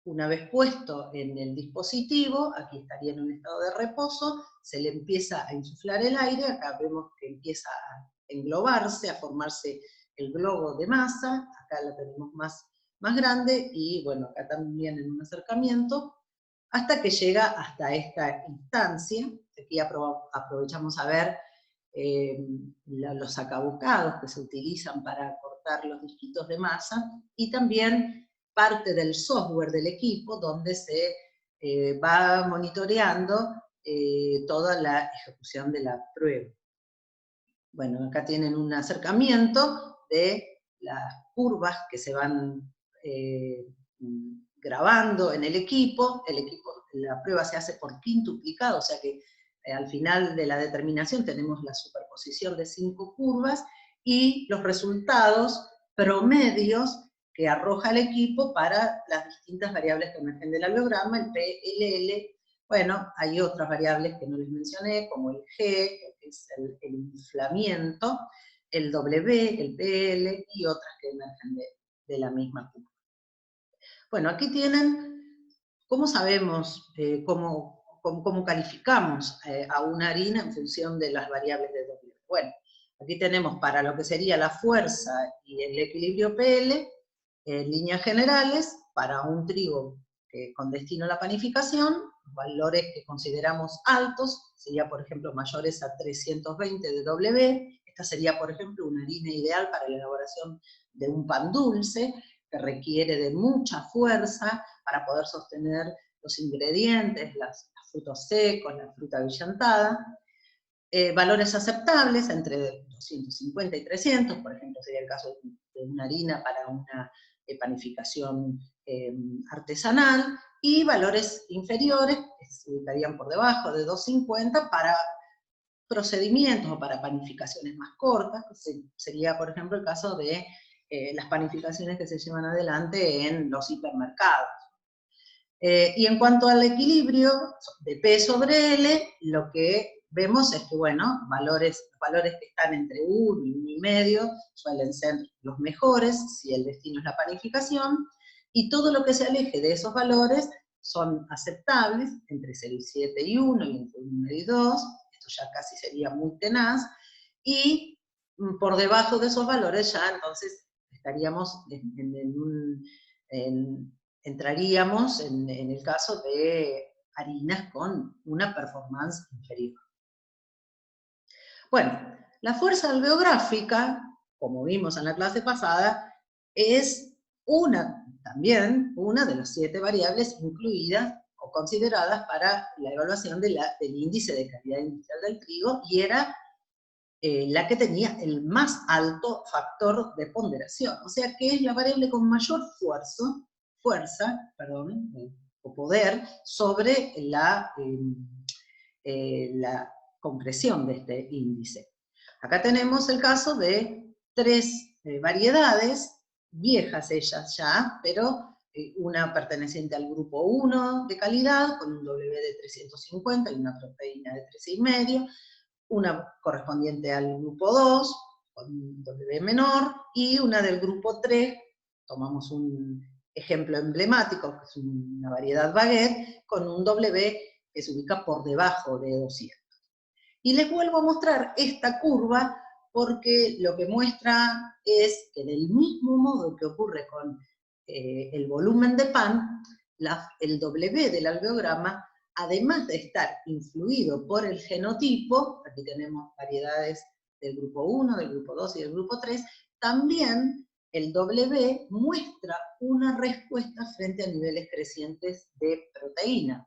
una vez puesto en el dispositivo, aquí estaría en un estado de reposo, se le empieza a insuflar el aire, acá vemos que empieza a englobarse, a formarse el globo de masa, acá la tenemos más grande, y bueno, acá también en un acercamiento, hasta que llega hasta esta instancia. Aquí aprovechamos a ver los sacabocados que se utilizan para cortar los disquitos de masa, y también parte del software del equipo, donde se va monitoreando toda la ejecución de la prueba. Bueno, acá tienen un acercamiento de las curvas que se van grabando en el equipo. La prueba se hace por quintuplicado, o sea que al final de la determinación tenemos la superposición de 5 curvas y los resultados promedios que arroja el equipo para las distintas variables que emergen del alveograma, el P, el L. Bueno, hay otras variables que no les mencioné, como el G, que es el inflamiento, el W, el PL, y otras que emergen de la misma curva. Bueno, aquí tienen cómo sabemos, cómo calificamos a una harina en función de las variables de W. Bueno, aquí tenemos para lo que sería la fuerza y el equilibrio PL, en líneas generales, para un trigo con destino a la panificación, valores que consideramos altos, sería por ejemplo mayores a 320 de W. Esta sería por ejemplo una harina ideal para la elaboración de un pan dulce, que requiere de mucha fuerza para poder sostener los ingredientes, los frutos secos, la fruta abillantada. Valores aceptables entre 250 y 300, por ejemplo sería el caso de una harina para una panificación artesanal, y valores inferiores, que se ubicarían por debajo de 250, para procedimientos o para panificaciones más cortas, sería por ejemplo el caso de las panificaciones que se llevan adelante en los hipermercados. Y en cuanto al equilibrio de P sobre L, lo que vemos es que, bueno, valores que están entre 1 y 1,5 suelen ser los mejores, si el destino es la panificación, y todo lo que se aleje de esos valores son aceptables, entre 0,7 y 1, y entre 1 y 2, esto ya casi sería muy tenaz, y por debajo de esos valores ya entonces estaríamos entraríamos en el caso de harinas con una performance inferior. Bueno, la fuerza alveográfica, como vimos en la clase pasada, es también una de las 7 variables incluidas o consideradas para la evaluación del índice de calidad industrial del trigo, y era la que tenía el más alto factor de ponderación, o sea que es la variable con mayor fuerza o poder sobre la concreción de este índice. Acá tenemos el caso de 3 variedades, viejas ellas ya, pero una perteneciente al grupo 1 de calidad, con un W de 350 y una proteína de 13,5, una correspondiente al grupo 2, con un W menor, y una del grupo 3, tomamos un ejemplo emblemático, que es una variedad baguette, con un W que se ubica por debajo de 200. Y les vuelvo a mostrar esta curva porque lo que muestra es que del mismo modo que ocurre con el volumen de pan, el W del alveograma, además de estar influido por el genotipo, aquí tenemos variedades del grupo 1, del grupo 2 y del grupo 3, también el W muestra una respuesta frente a niveles crecientes de proteína.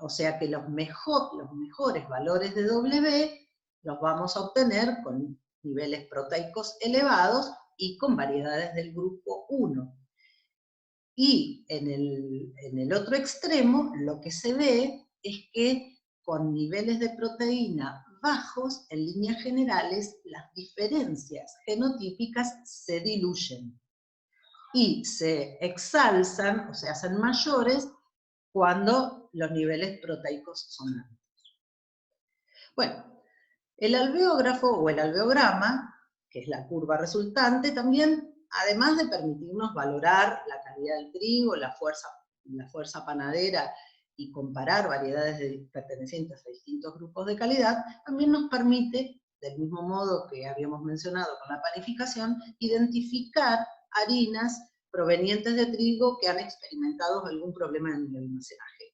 O sea que los mejores valores de W los vamos a obtener con niveles proteicos elevados y con variedades del grupo 1. Y en el otro extremo, lo que se ve es que con niveles de proteína bajos, en líneas generales, las diferencias genotípicas se diluyen y se exalzan, o se hacen mayores, cuando los niveles proteicos son altos. Bueno, el alveógrafo o el alveograma, que es la curva resultante, también, además de permitirnos valorar la calidad del trigo, la fuerza panadera y comparar variedades pertenecientes a distintos grupos de calidad, también nos permite, del mismo modo que habíamos mencionado con la panificación, identificar harinas provenientes de trigo que han experimentado algún problema en el almacenaje,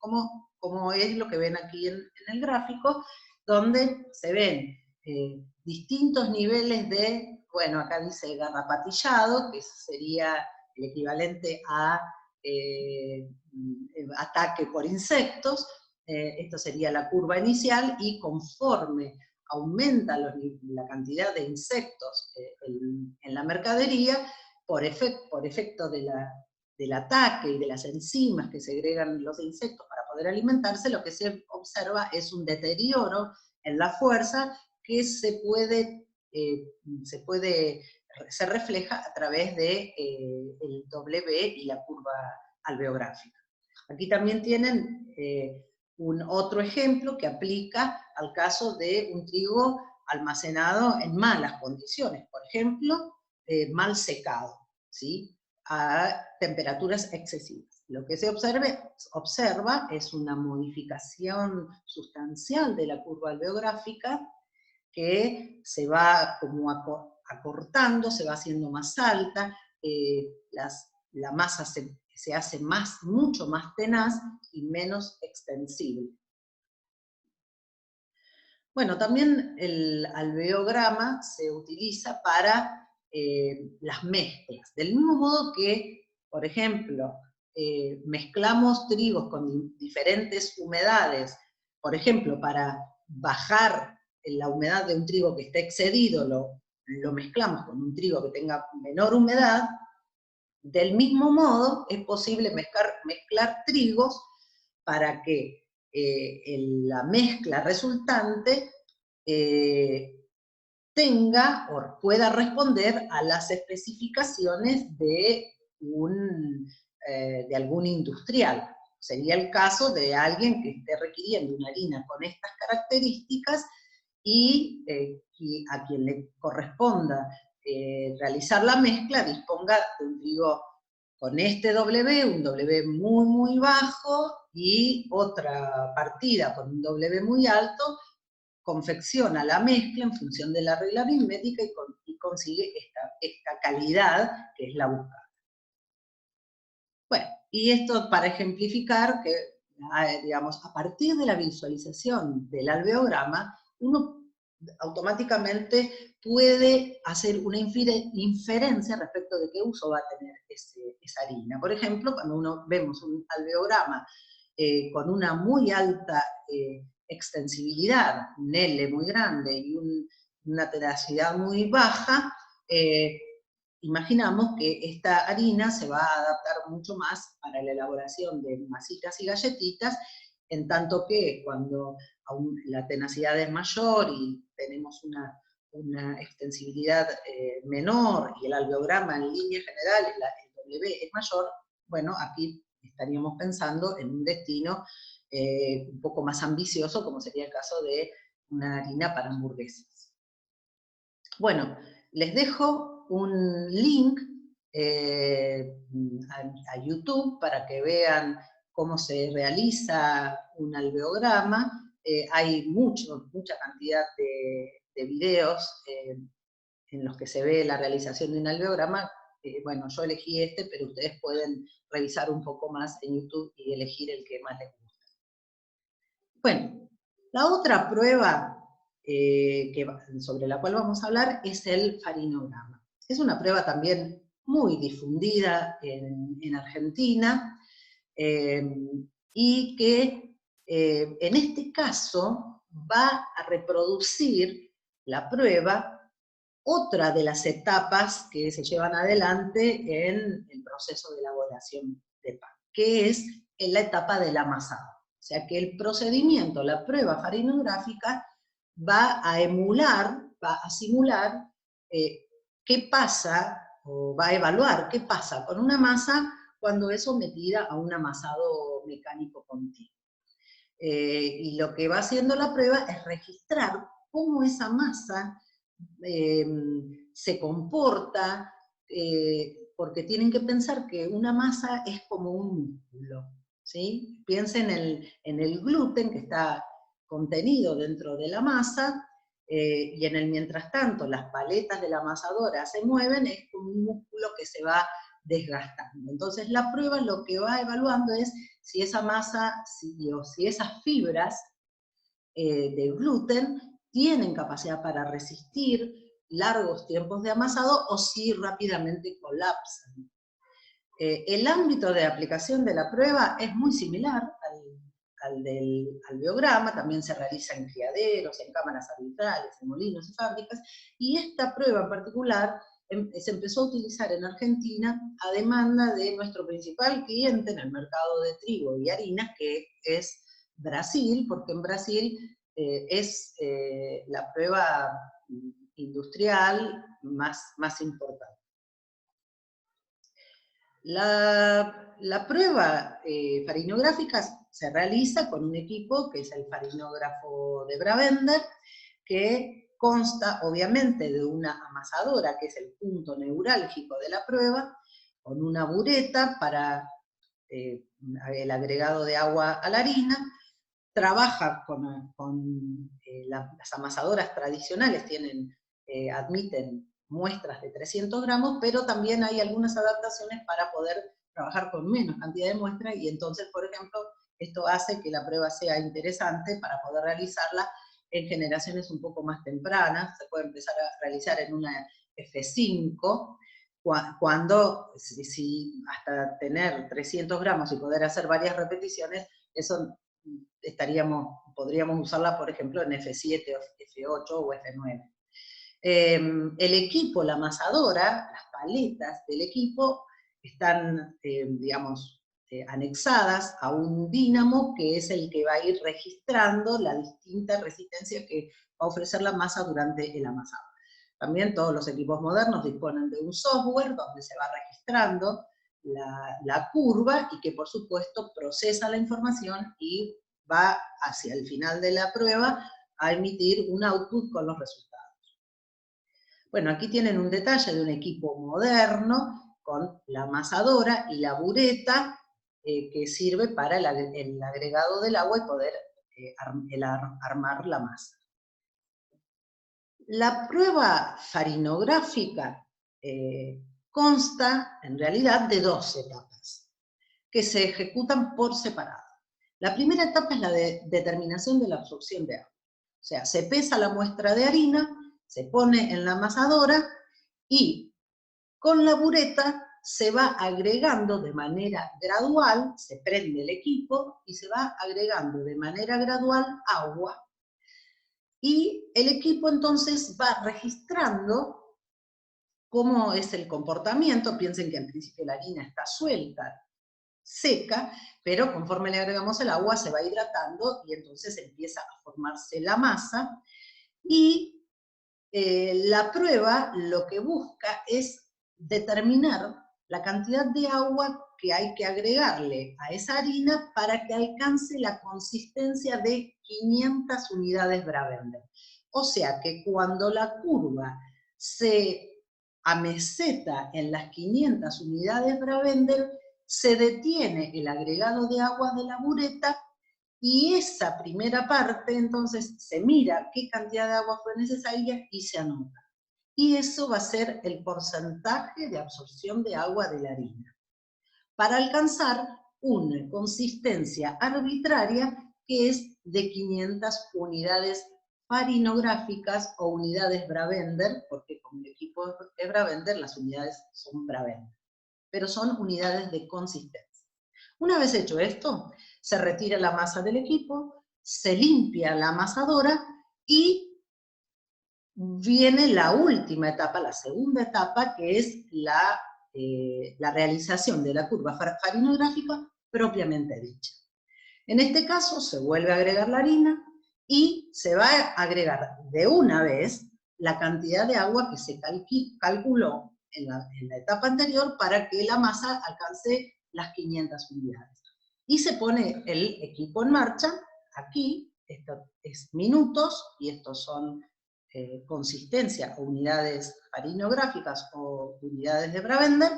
como es lo que ven aquí en el gráfico, donde se ven distintos niveles de, bueno, acá dice garrapatillado, que sería el equivalente a ataque por insectos, esto sería la curva inicial, y conforme aumenta la cantidad de insectos en la mercadería, por efecto del ataque y de las enzimas que segregan los insectos para poder alimentarse, lo que se observa es un deterioro en la fuerza que se refleja a través de el W y la curva alveográfica. Aquí también tienen un otro ejemplo que aplica al caso de un trigo almacenado en malas condiciones, por ejemplo, mal secado, ¿sí?, a temperaturas excesivas. Lo que se observa es una modificación sustancial de la curva alveográfica que se va como acortando, se va haciendo más alta, la masa se hace mucho más tenaz y menos extensible. Bueno, también el alveograma se utiliza para las mezclas. Del mismo modo que, por ejemplo, mezclamos trigos con diferentes humedades, por ejemplo, para bajar la humedad de un trigo que esté excedido, lo mezclamos con un trigo que tenga menor humedad. Del mismo modo, es posible mezclar trigos para que la mezcla resultante tenga o pueda responder a las especificaciones de algún industrial. Sería el caso de alguien que esté requiriendo una harina con estas características y a quien le corresponda realizar la mezcla disponga de un trigo con este W, un W muy, muy bajo, y otra partida con un W muy alto, confecciona la mezcla en función de la regla aritmética y consigue esta calidad que es la buscada. Bueno, y esto para ejemplificar que, digamos, a partir de la visualización del alveograma, uno automáticamente puede hacer una inferencia respecto de qué uso va a tener esa harina. Por ejemplo, cuando vemos un alveograma con una muy alta extensibilidad, un L muy grande y una tenacidad muy baja, imaginamos que esta harina se va a adaptar mucho más para la elaboración de masitas y galletitas, en tanto que cuando la tenacidad es mayor y tenemos una extensibilidad menor y el alveograma en líneas generales, el W es mayor, bueno, aquí estaríamos pensando en un destino un poco más ambicioso, como sería el caso de una harina para hamburguesas. Bueno, les dejo un link a YouTube para que vean cómo se realiza un alveograma. Hay mucha cantidad de videos en los que se ve la realización de un alveograma. Bueno, yo elegí este, pero ustedes pueden revisar un poco más en YouTube y elegir el que más les gusta. Bueno, la otra prueba sobre la cual vamos a hablar es el farinograma. Es una prueba también muy difundida en Argentina y que en este caso va a reproducir la prueba otra de las etapas que se llevan adelante en el proceso de elaboración de pan, que es en la etapa del amasado. O sea que el procedimiento, la prueba farinográfica, va a emular, va a simular qué pasa, o va a evaluar qué pasa con una masa cuando es sometida a un amasado mecánico continuo. Y lo que va haciendo la prueba es registrar cómo esa masa se comporta, porque tienen que pensar que una masa es como un músculo, ¿sí? Piensen en el gluten que está contenido dentro de la masa, y en el mientras tanto las paletas de la amasadora se mueven, es como un músculo que se va desgastando. Entonces la prueba lo que va evaluando es si esa masa, si esas fibras de gluten tienen capacidad para resistir largos tiempos de amasado o si rápidamente colapsan. El ámbito de aplicación de la prueba es muy similar al del alveograma, también se realiza en criaderos, en cámaras arbitrales, en molinos y fábricas, y esta prueba en particular se empezó a utilizar en Argentina a demanda de nuestro principal cliente en el mercado de trigo y harinas, que es Brasil, porque en Brasil es la prueba industrial más importante. La prueba farinográfica se realiza con un equipo que es el farinógrafo de Bravender, que consta obviamente de una amasadora, que es el punto neurálgico de la prueba, con una bureta para el agregado de agua a la harina. Trabaja con las amasadoras tradicionales, admiten muestras de 300 gramos, pero también hay algunas adaptaciones para poder trabajar con menos cantidad de muestras, y entonces, por ejemplo, esto hace que la prueba sea interesante para poder realizarla en generaciones un poco más tempranas. Se puede empezar a realizar en una F5, cuando hasta tener 300 gramos y poder hacer varias repeticiones, eso podríamos usarla, por ejemplo, en F7, F8 o F9. El equipo, la amasadora, las paletas del equipo están, digamos, anexadas a un dínamo que es el que va a ir registrando la distinta resistencia que va a ofrecer la masa durante el amasado. También todos los equipos modernos disponen de un software donde se va registrando la curva y que por supuesto procesa la información y va hacia el final de la prueba a emitir un output con los resultados. Bueno, aquí tienen un detalle de un equipo moderno con la amasadora y la bureta que sirve para el agregado del agua y poder armar la masa. La prueba farinográfica consta en realidad de 2 etapas que se ejecutan por separado. La primera etapa es la de determinación de la absorción de agua. O sea, se pesa la muestra de harina, se pone en la amasadora y con la bureta se va agregando de manera gradual, se prende el equipo y se va agregando de manera gradual agua. Y el equipo entonces va registrando cómo es el comportamiento. Piensen que al principio la harina está suelta, seca, pero conforme le agregamos el agua se va hidratando y entonces empieza a formarse la masa. Y la prueba lo que busca es determinar la cantidad de agua que hay que agregarle a esa harina para que alcance la consistencia de 500 unidades Bravender. O sea que cuando la curva se ameseta en las 500 unidades Bravender, se detiene el agregado de agua de la bureta y esa primera parte entonces se mira qué cantidad de agua fue necesaria y se anota. Y eso va a ser el porcentaje de absorción de agua de la harina, para alcanzar una consistencia arbitraria que es de 500 unidades farinográficas o unidades Bravender, porque con el equipo de Bravender las unidades son Bravender, pero son unidades de consistencia. Una vez hecho esto, se retira la masa del equipo, se limpia la amasadora y viene la última etapa, la segunda etapa, que es la realización de la curva farinográfica propiamente dicha. En este caso se vuelve a agregar la harina y se va a agregar de una vez la cantidad de agua que se calculó en la etapa anterior para que la masa alcance las 500 unidades. Y se pone el equipo en marcha, aquí, esto es minutos, y estos son consistencia o unidades farinográficas o unidades de Bravender,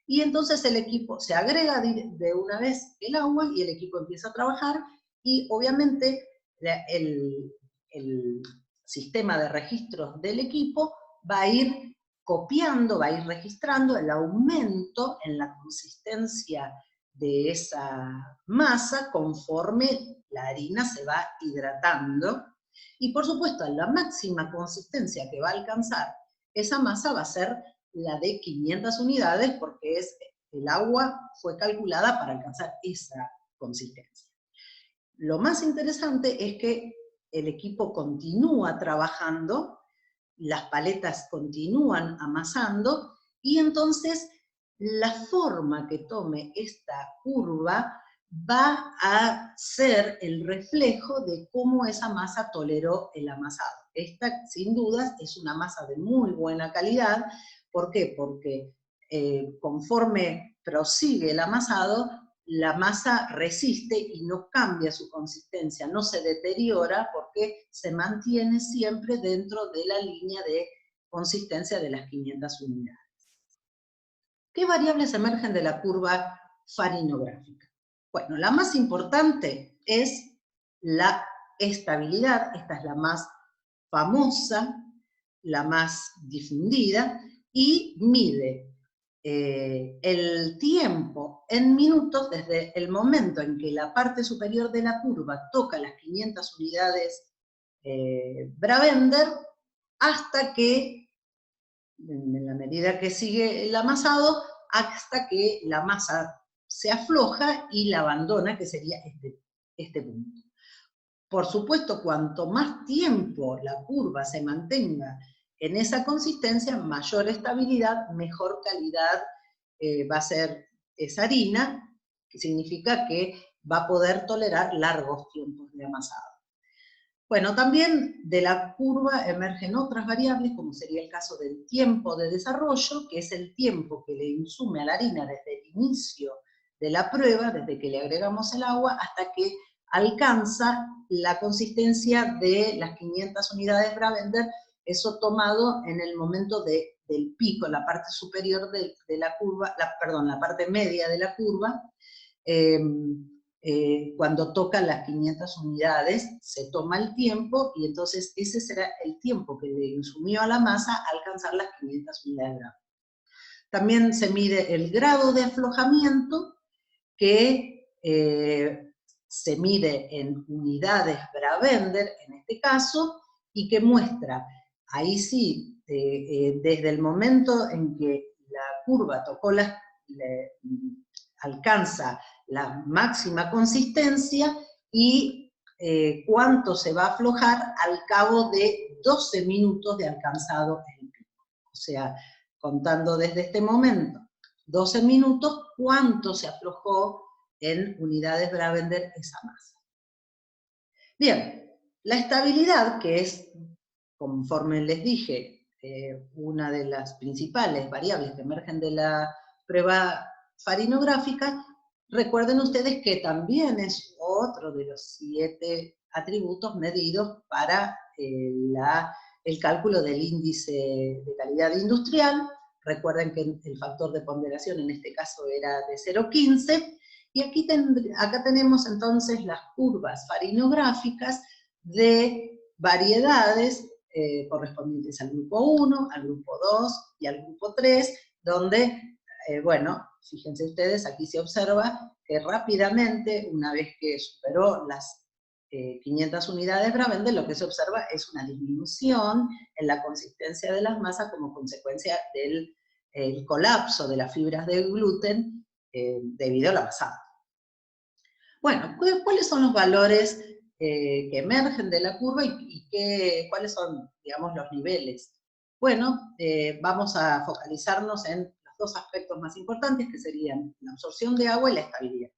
y entonces el equipo se agrega de una vez el agua y el equipo empieza a trabajar y obviamente el sistema de registros del equipo va a ir copiando, va a ir registrando el aumento en la consistencia de esa masa conforme la harina se va hidratando. Y por supuesto, la máxima consistencia que va a alcanzar esa masa va a ser la de 500 unidades, porque el agua fue calculada para alcanzar esa consistencia. Lo más interesante es que el equipo continúa trabajando, las paletas continúan amasando, y entonces la forma que tome esta curva va a ser el reflejo de cómo esa masa toleró el amasado. Esta, sin dudas, es una masa de muy buena calidad. ¿Por qué? Porque conforme prosigue el amasado, la masa resiste y no cambia su consistencia, no se deteriora porque se mantiene siempre dentro de la línea de consistencia de las 500 unidades. ¿Qué variables emergen de la curva farinográfica? Bueno, la más importante es la estabilidad, esta es la más famosa, la más difundida, y mide el tiempo en minutos desde el momento en que la parte superior de la curva toca las 500 unidades Bravender hasta que, en la medida que sigue el amasado, hasta que la masa se afloja y la abandona, que sería este punto. Por supuesto, cuanto más tiempo la curva se mantenga en esa consistencia, mayor estabilidad, mejor calidad va a ser esa harina, que significa que va a poder tolerar largos tiempos de amasado. Bueno, también de la curva emergen otras variables, como sería el caso del tiempo de desarrollo, que es el tiempo que le insume a la harina desde el inicio de la prueba, desde que le agregamos el agua, hasta que alcanza la consistencia de las 500 unidades Bravender, eso tomado en el momento del pico, en la parte superior de la curva, perdón, la parte media de la curva. Cuando toca las 500 unidades, se toma el tiempo, y entonces ese será el tiempo que le insumió a la masa a alcanzar las 500 unidades. También se mide el grado de aflojamiento, que se mide en unidades Bravender, en este caso, y que muestra, ahí sí, desde el momento en que la curva tocó alcanza la máxima consistencia, y cuánto se va a aflojar al cabo de 12 minutos de alcanzado el pico. O sea, contando desde este momento 12 minutos, cuánto se aflojó en unidades Bravender esa masa. Bien, la estabilidad, que es, conforme les dije, una de las principales variables que emergen de la prueba farinográfica, recuerden ustedes que también es otro de los 7 atributos medidos para el cálculo del índice de calidad industrial. Recuerden que el factor de ponderación en este caso era de 0,15, y acá tenemos entonces las curvas farinográficas de variedades correspondientes al grupo 1, al grupo 2 y al grupo 3, donde, bueno, fíjense ustedes, aquí se observa que rápidamente, una vez que superó las 500 unidades Bravender, lo que se observa es una disminución en la consistencia de las masas como consecuencia del colapso de las fibras de gluten debido al amasado. Bueno, ¿cuáles son los valores que emergen de la curva y cuáles son, digamos, los niveles? Bueno, vamos a focalizarnos en los dos aspectos más importantes, que serían la absorción de agua y la estabilidad.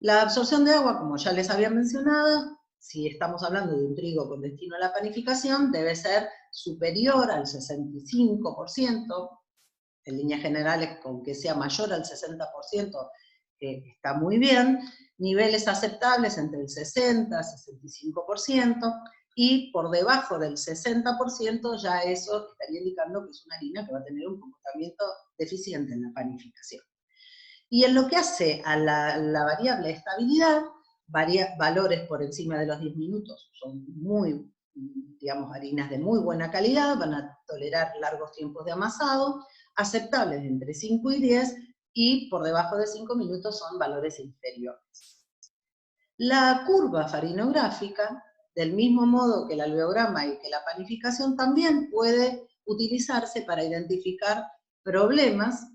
La absorción de agua, como ya les había mencionado, si estamos hablando de un trigo con destino a la panificación, debe ser superior al 65%, en líneas generales, con que sea mayor al 60%, está muy bien. Niveles aceptables entre el 60 y 65%, y por debajo del 60% ya eso estaría indicando que es una harina que va a tener un comportamiento deficiente en la panificación. Y en lo que hace a la variable estabilidad, valores por encima de los 10 minutos son muy, digamos, harinas de muy buena calidad, van a tolerar largos tiempos de amasado, aceptables entre 5 y 10, y por debajo de 5 minutos son valores inferiores. La curva farinográfica, del mismo modo que el alveograma y que la panificación, también puede utilizarse para identificar problemas,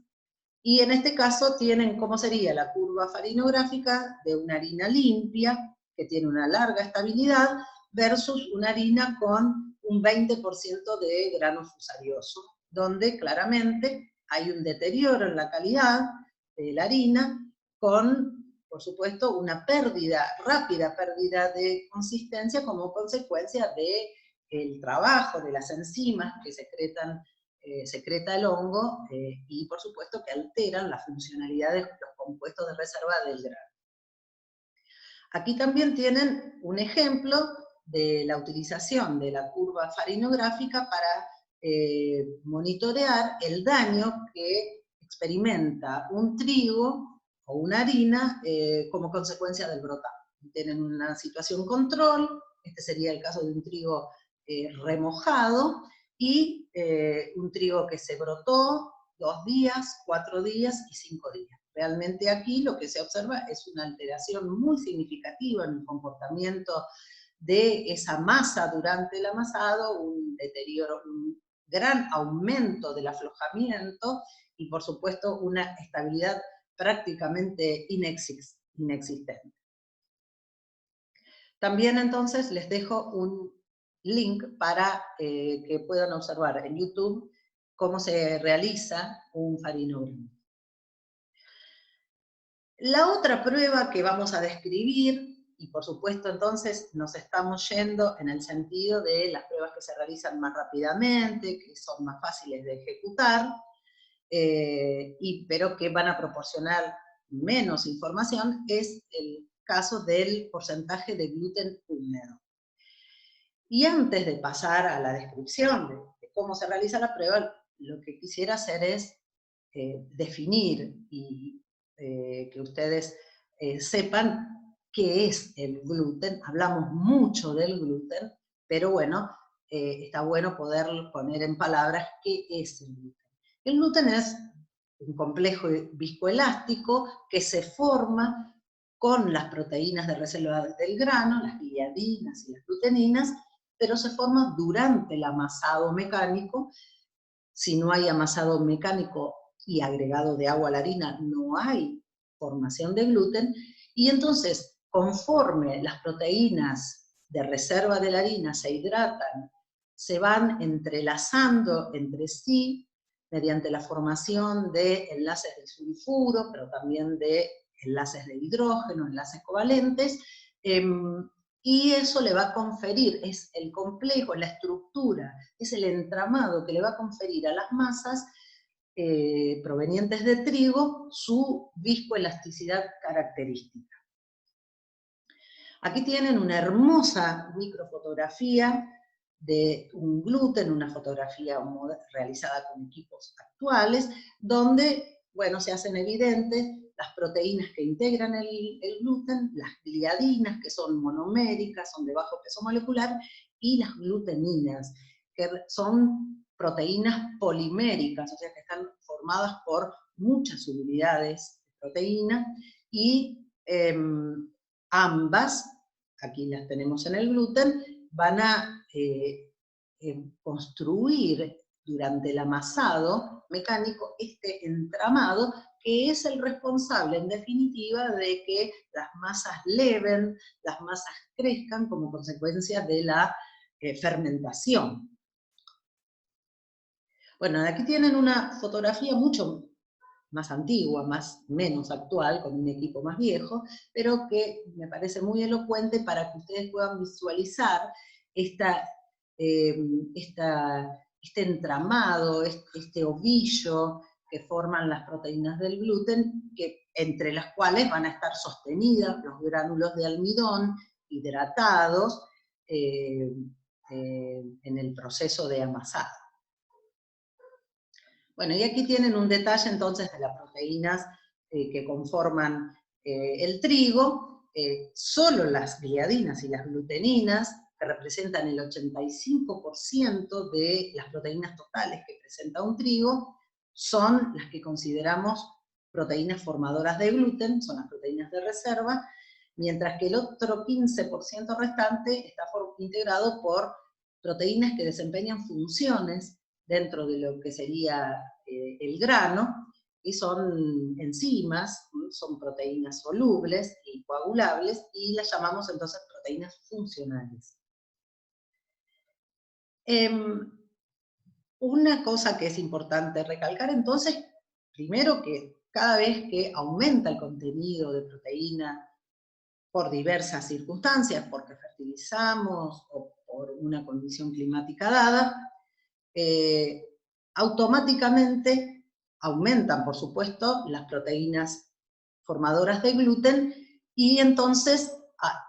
y en este caso tienen cómo sería la curva farinográfica de una harina limpia, que tiene una larga estabilidad, versus una harina con un 20% de grano fusarioso, donde claramente hay un deterioro en la calidad de la harina, con, por supuesto, una rápida pérdida de consistencia como consecuencia del trabajo de las enzimas que secreta el hongo, y por supuesto que alteran la funcionalidad de los compuestos de reserva del grano. Aquí también tienen un ejemplo de la utilización de la curva farinográfica para monitorear el daño que experimenta un trigo o una harina como consecuencia del brotado. Tienen una situación control, este sería el caso de un trigo remojado, y un trigo que se brotó 2 días, 4 días y 5 días. Realmente aquí lo que se observa es una alteración muy significativa en el comportamiento de esa masa durante el amasado, un deterioro, un gran aumento del aflojamiento, y por supuesto una estabilidad prácticamente inexistente. También entonces les dejo un link para que puedan observar en YouTube cómo se realiza un farinograma. La otra prueba que vamos a describir y por supuesto entonces nos estamos yendo en el sentido de las pruebas que se realizan más rápidamente, que son más fáciles de ejecutar, pero que van a proporcionar menos información, es el caso del porcentaje de gluten húmedo. Y antes de pasar a la descripción de cómo se realiza la prueba, lo que quisiera hacer es definir y que ustedes sepan qué es el gluten. Hablamos mucho del gluten, pero bueno, está bueno poder poner en palabras qué es el gluten. El gluten es un complejo viscoelástico que se forma con las proteínas de reserva del grano, las gliadinas y las gluteninas, pero se forma durante el amasado mecánico. Si no hay amasado mecánico y agregado de agua a la harina, no hay formación de gluten, y entonces, conforme las proteínas de reserva de la harina se hidratan, se van entrelazando entre sí mediante la formación de enlaces de sulfuro, pero también de enlaces de hidrógeno, enlaces covalentes, y eso le va a conferir, es el complejo, la estructura, es el entramado que le va a conferir a las masas provenientes de trigo su viscoelasticidad característica. Aquí tienen una hermosa microfotografía de un gluten, una fotografía realizada con equipos actuales, donde, bueno, se hacen evidentes las proteínas que integran el gluten, las gliadinas, que son monoméricas, son de bajo peso molecular, y las gluteninas, que son proteínas poliméricas, o sea que están formadas por muchas subunidades de proteína, y ambas, aquí las tenemos en el gluten, van a construir durante el amasado mecánico este entramado que es el responsable, en definitiva, de que las masas leven, las masas crezcan como consecuencia de la fermentación. Bueno, aquí tienen una fotografía mucho más antigua, menos actual, con un equipo más viejo, pero que me parece muy elocuente para que ustedes puedan visualizar este entramado, este ovillo que forman las proteínas del gluten, entre las cuales van a estar sostenidas los gránulos de almidón hidratados en el proceso de amasado. Bueno, y aquí tienen un detalle entonces de las proteínas que conforman el trigo. Solo las gliadinas y las gluteninas, que representan el 85% de las proteínas totales que presenta un trigo, son las que consideramos proteínas formadoras de gluten, son las proteínas de reserva, mientras que el otro 15% restante está integrado por proteínas que desempeñan funciones dentro de lo que sería el grano, y son enzimas, son proteínas solubles y coagulables, y las llamamos entonces proteínas funcionales. Una cosa que es importante recalcar entonces, primero que cada vez que aumenta el contenido de proteína por diversas circunstancias, porque fertilizamos o por una condición climática dada, automáticamente aumentan, por supuesto, las proteínas formadoras de gluten, y entonces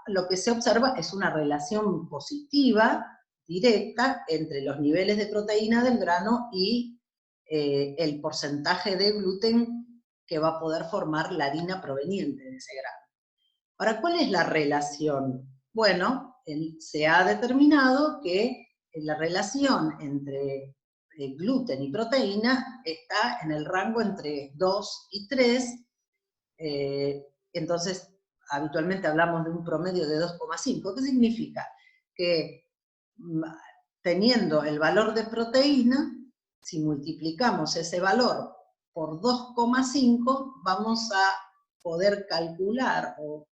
lo que se observa es una relación positiva, directa, entre los niveles de proteína del grano y el porcentaje de gluten que va a poder formar la harina proveniente de ese grano. Ahora, ¿cuál es la relación? Bueno, se ha determinado que la relación entre gluten y proteína está en el rango entre 2 y 3, entonces habitualmente hablamos de un promedio de 2,5. ¿Qué significa? Que teniendo el valor de proteína, si multiplicamos ese valor por 2,5, vamos a poder calcular, o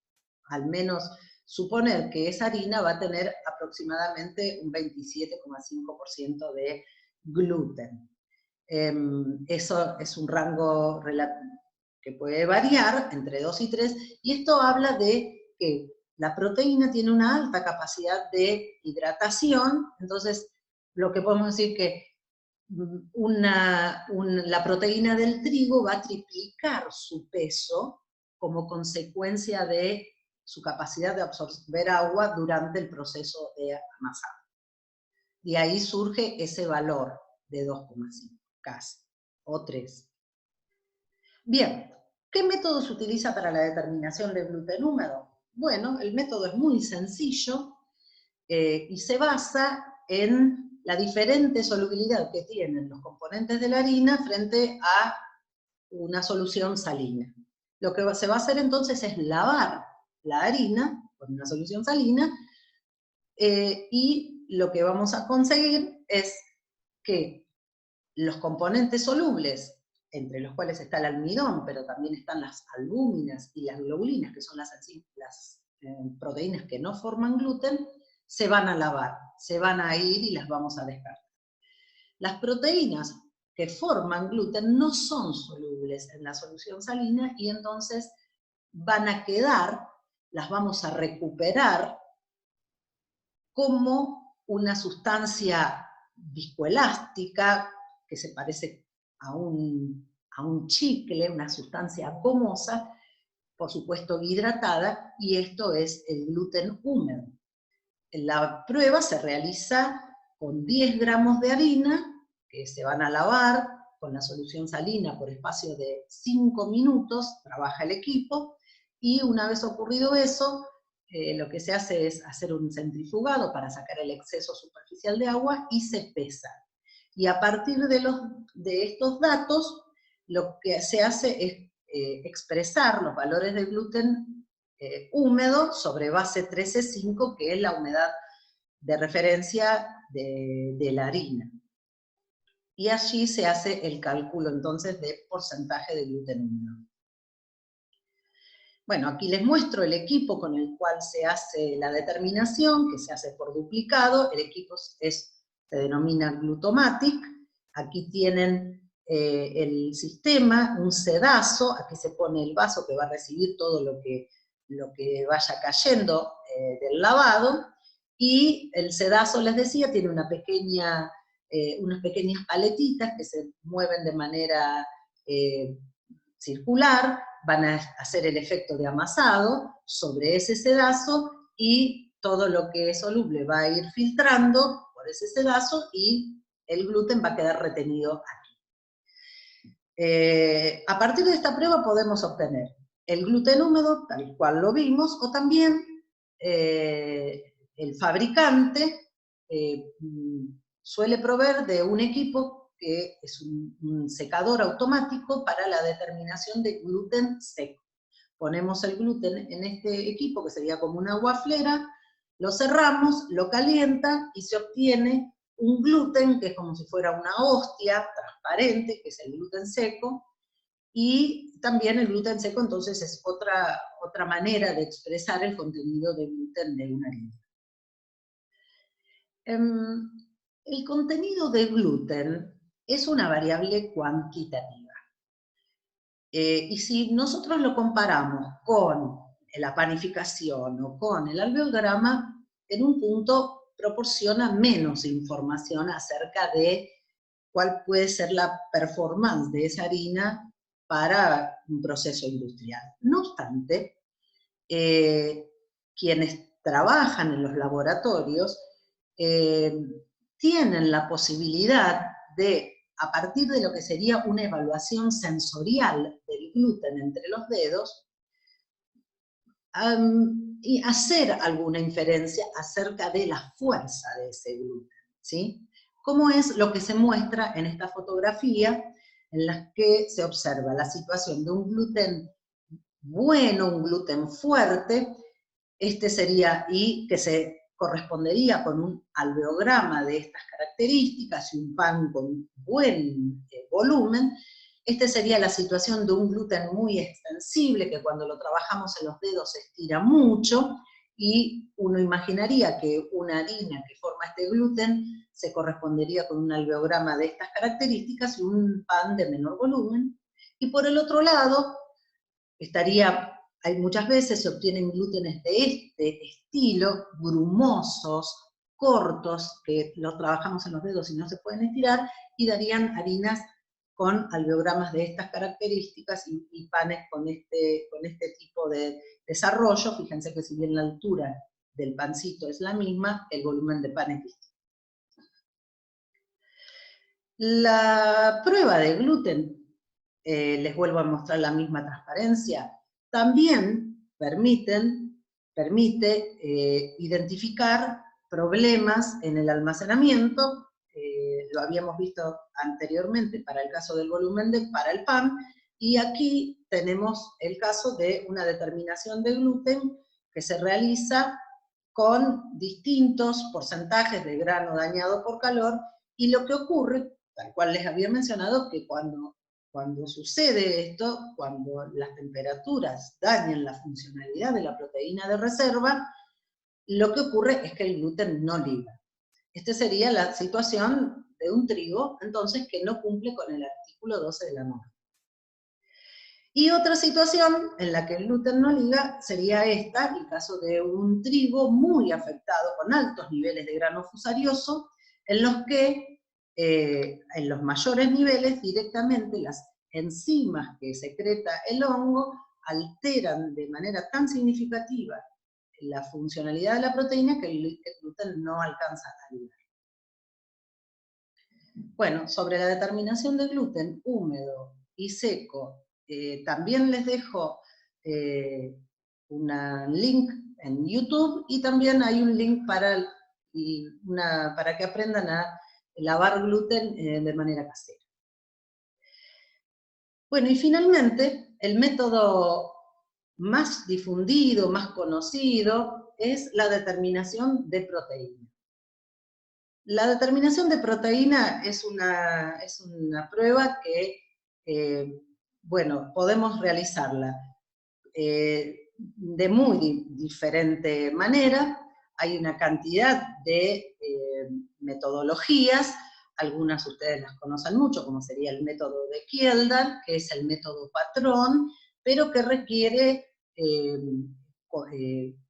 al menos suponer, que esa harina va a tener aproximadamente un 27,5% de gluten. Eso es un rango que puede variar entre 2 y 3, y esto habla de que La proteína tiene una alta capacidad de hidratación, entonces lo que podemos decir que la proteína del trigo va a triplicar su peso como consecuencia de su capacidad de absorber agua durante el proceso de amasado. Y ahí surge ese valor de 2,5, casi, o 3. Bien, ¿qué método se utiliza para la determinación del gluten húmedo? Bueno, el método es muy sencillo y se basa en la diferente solubilidad que tienen los componentes de la harina frente a una solución salina. Lo que se va a hacer entonces es lavar la harina con una solución salina y lo que vamos a conseguir es que los componentes solubles, entre los cuales está el almidón, pero también están las albúminas y las globulinas, que son las proteínas que no forman gluten, se van a lavar, se van a ir y las vamos a descartar. Las proteínas que forman gluten no son solubles en la solución salina y entonces van a quedar, las vamos a recuperar como una sustancia viscoelástica que se parece a un chicle, una sustancia gomosa, por supuesto hidratada, y esto es el gluten húmedo. La prueba se realiza con 10 gramos de harina, que se van a lavar con la solución salina por espacio de 5 minutos, trabaja el equipo, y una vez ocurrido eso, lo que se hace es hacer un centrifugado para sacar el exceso superficial de agua y se pesa. Y a partir de estos datos, lo que se hace es expresar los valores de gluten húmedo sobre base 13,5, que es la humedad de referencia de la harina. Y allí se hace el cálculo entonces de porcentaje de gluten húmedo. Bueno, aquí les muestro el equipo con el cual se hace la determinación, que se hace por duplicado. El equipo se denomina Glutomatic. Aquí tienen el sistema, un sedazo, aquí se pone el vaso que va a recibir todo lo que vaya cayendo del lavado, y el sedazo, les decía, tiene unas pequeñas paletitas que se mueven de manera circular, van a hacer el efecto de amasado sobre ese sedazo, y todo lo que es soluble va a ir filtrando por ese sedazo y el gluten va a quedar retenido aquí. A partir de esta prueba podemos obtener el gluten húmedo, tal cual lo vimos, o también el fabricante suele proveer de un equipo que es un secador automático para la determinación de gluten seco. Ponemos el gluten en este equipo, que sería como una waflera, lo cerramos, lo calienta y se obtiene un gluten que es como si fuera una hostia transparente, que es el gluten seco, y también el gluten seco entonces es otra manera de expresar el contenido de gluten de una harina. El contenido de gluten es una variable cuantitativa. Y si nosotros lo comparamos con la panificación o con el alveograma, en un punto proporciona menos información acerca de cuál puede ser la performance de esa harina para un proceso industrial. No obstante, quienes trabajan en los laboratorios tienen la posibilidad de, a partir de lo que sería una evaluación sensorial del gluten entre los dedos, y hacer alguna inferencia acerca de la fuerza de ese gluten, ¿sí? Como es lo que se muestra en esta fotografía, en la que se observa la situación de un gluten bueno, un gluten fuerte, este sería, y que se correspondería con un alveograma de estas características y un pan con buen volumen. Esta sería la situación de un gluten muy extensible, que cuando lo trabajamos en los dedos se estira mucho, y uno imaginaría que una harina que forma este gluten se correspondería con un alveograma de estas características y un pan de menor volumen. Y por el otro lado, estaría Muchas veces se obtienen glútenes de este estilo, grumosos, cortos, que los trabajamos en los dedos y no se pueden estirar, y darían harinas con alveogramas de estas características y panes con este tipo de desarrollo. Fíjense que si bien la altura del pancito es la misma, el volumen de pan es distinto. La prueba de gluten, les vuelvo a mostrar la misma transparencia, también permite identificar problemas en el almacenamiento. Lo habíamos visto anteriormente para el caso del volumen para el pan, y aquí tenemos el caso de una determinación de gluten que se realiza con distintos porcentajes de grano dañado por calor, y lo que ocurre, tal cual les había mencionado, que cuando sucede esto, cuando las temperaturas dañan la funcionalidad de la proteína de reserva, lo que ocurre es que el gluten no liga. Esta sería la situación de un trigo, entonces, que no cumple con el artículo 12 de la norma. Y otra situación en la que el gluten no liga sería esta, el caso de un trigo muy afectado, con altos niveles de grano fusarioso, en los que en los mayores niveles directamente las enzimas que secreta el hongo alteran de manera tan significativa la funcionalidad de la proteína que el gluten no alcanza a ligar. Bueno, sobre la determinación de gluten húmedo y seco, también les dejo un link en YouTube, y también hay un link para que aprendan a lavar gluten de manera casera. Bueno, y finalmente, el método más difundido, más conocido, es la determinación de proteína. La determinación de proteína es una prueba que, bueno, podemos realizarla de muy diferente manera. Hay una cantidad de metodologías, algunas ustedes las conocen mucho, como sería el método de Kjeldahl, que es el método patrón, pero que requiere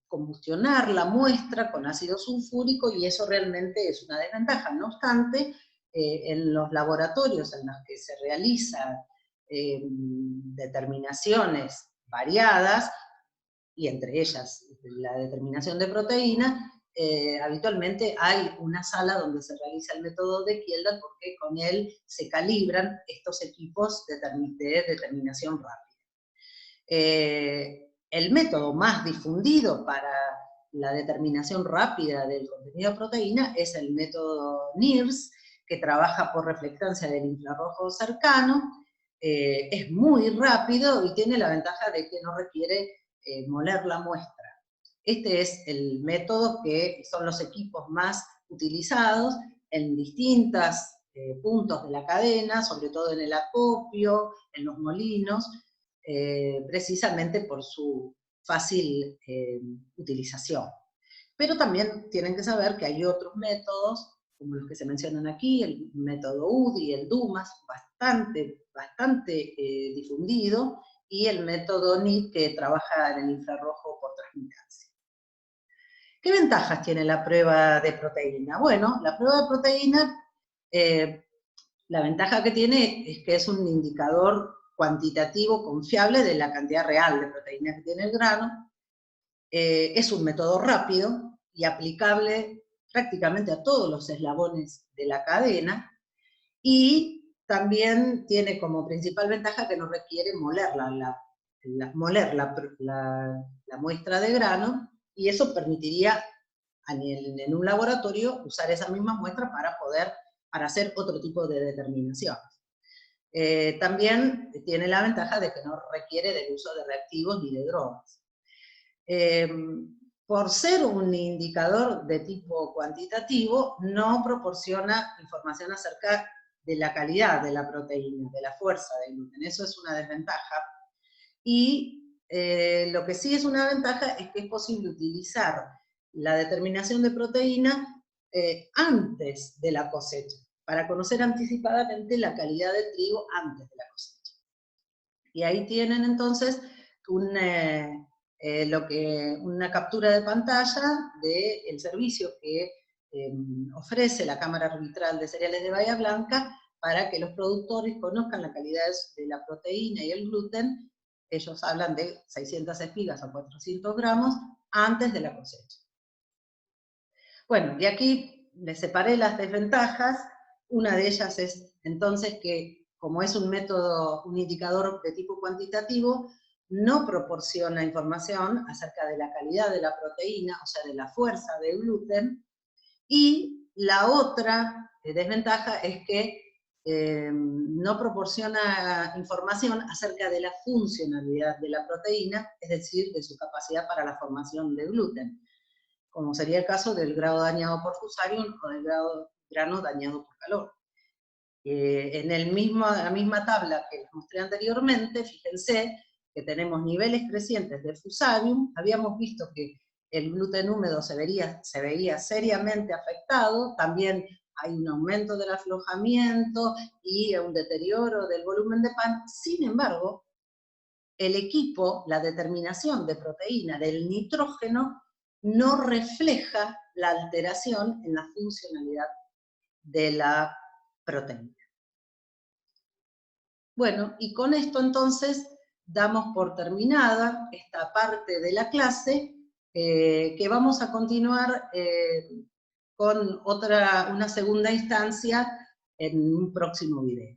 combustionar la muestra con ácido sulfúrico, y eso realmente es una desventaja. No obstante, en los laboratorios en los que se realizan determinaciones variadas, y entre ellas la determinación de proteína, habitualmente hay una sala donde se realiza el método de Kjeldahl, porque con él se calibran estos equipos de determinación rápida. El método más difundido para la determinación rápida del contenido de proteína es el método NIRS, que trabaja por reflectancia del infrarrojo cercano. Es muy rápido y tiene la ventaja de que no requiere moler la muestra. Este es el método que son los equipos más utilizados en distintos puntos de la cadena, sobre todo en el acopio, en los molinos, precisamente por su fácil utilización. Pero también tienen que saber que hay otros métodos, como los que se mencionan aquí, el método UDI, el DUMAS, bastante difundido, y el método NIT, que trabaja en el infrarrojo por transmitancia. ¿Qué ventajas tiene la prueba de proteína? Bueno, la prueba de proteína, la ventaja que tiene es que es un indicador cuantitativo confiable de la cantidad real de proteína que tiene el grano. Es un método rápido y aplicable prácticamente a todos los eslabones de la cadena, y también tiene como principal ventaja que no requiere moler la muestra de grano, y eso permitiría en un laboratorio usar esa misma muestra para hacer otro tipo de determinaciones. También tiene la ventaja de que no requiere del uso de reactivos ni de drogas. Por ser un indicador de tipo cuantitativo, no proporciona información acerca de la calidad de la proteína, de la fuerza del gluten. Eso es una desventaja. Y lo que sí es una ventaja es que es posible utilizar la determinación de proteína antes de la cosecha, para conocer anticipadamente la calidad del trigo antes de la cosecha. Y ahí tienen entonces una captura de pantalla del servicio que ofrece la Cámara Arbitral de Cereales de Bahía Blanca para que los productores conozcan la calidad de la proteína y el gluten. Ellos hablan de 600 espigas a 400 gramos antes de la cosecha. Bueno, y aquí les separé las desventajas. Una de ellas es entonces que, como es un método, un indicador de tipo cuantitativo, no proporciona información acerca de la calidad de la proteína, o sea, de la fuerza del gluten. Y la otra desventaja es que no proporciona información acerca de la funcionalidad de la proteína, es decir, de su capacidad para la formación de gluten, como sería el caso del grado dañado por fusarium o del grano dañado por calor. En la misma tabla que les mostré anteriormente, fíjense que tenemos niveles crecientes de fusarium. Habíamos visto que el gluten húmedo se veía seriamente afectado, también hay un aumento del aflojamiento y un deterioro del volumen de pan. Sin embargo, el equipo, la determinación de proteína del nitrógeno, no refleja la alteración en la funcionalidad de la proteína. Bueno, y con esto entonces damos por terminada esta parte de la clase, que vamos a continuar con una segunda instancia en un próximo video.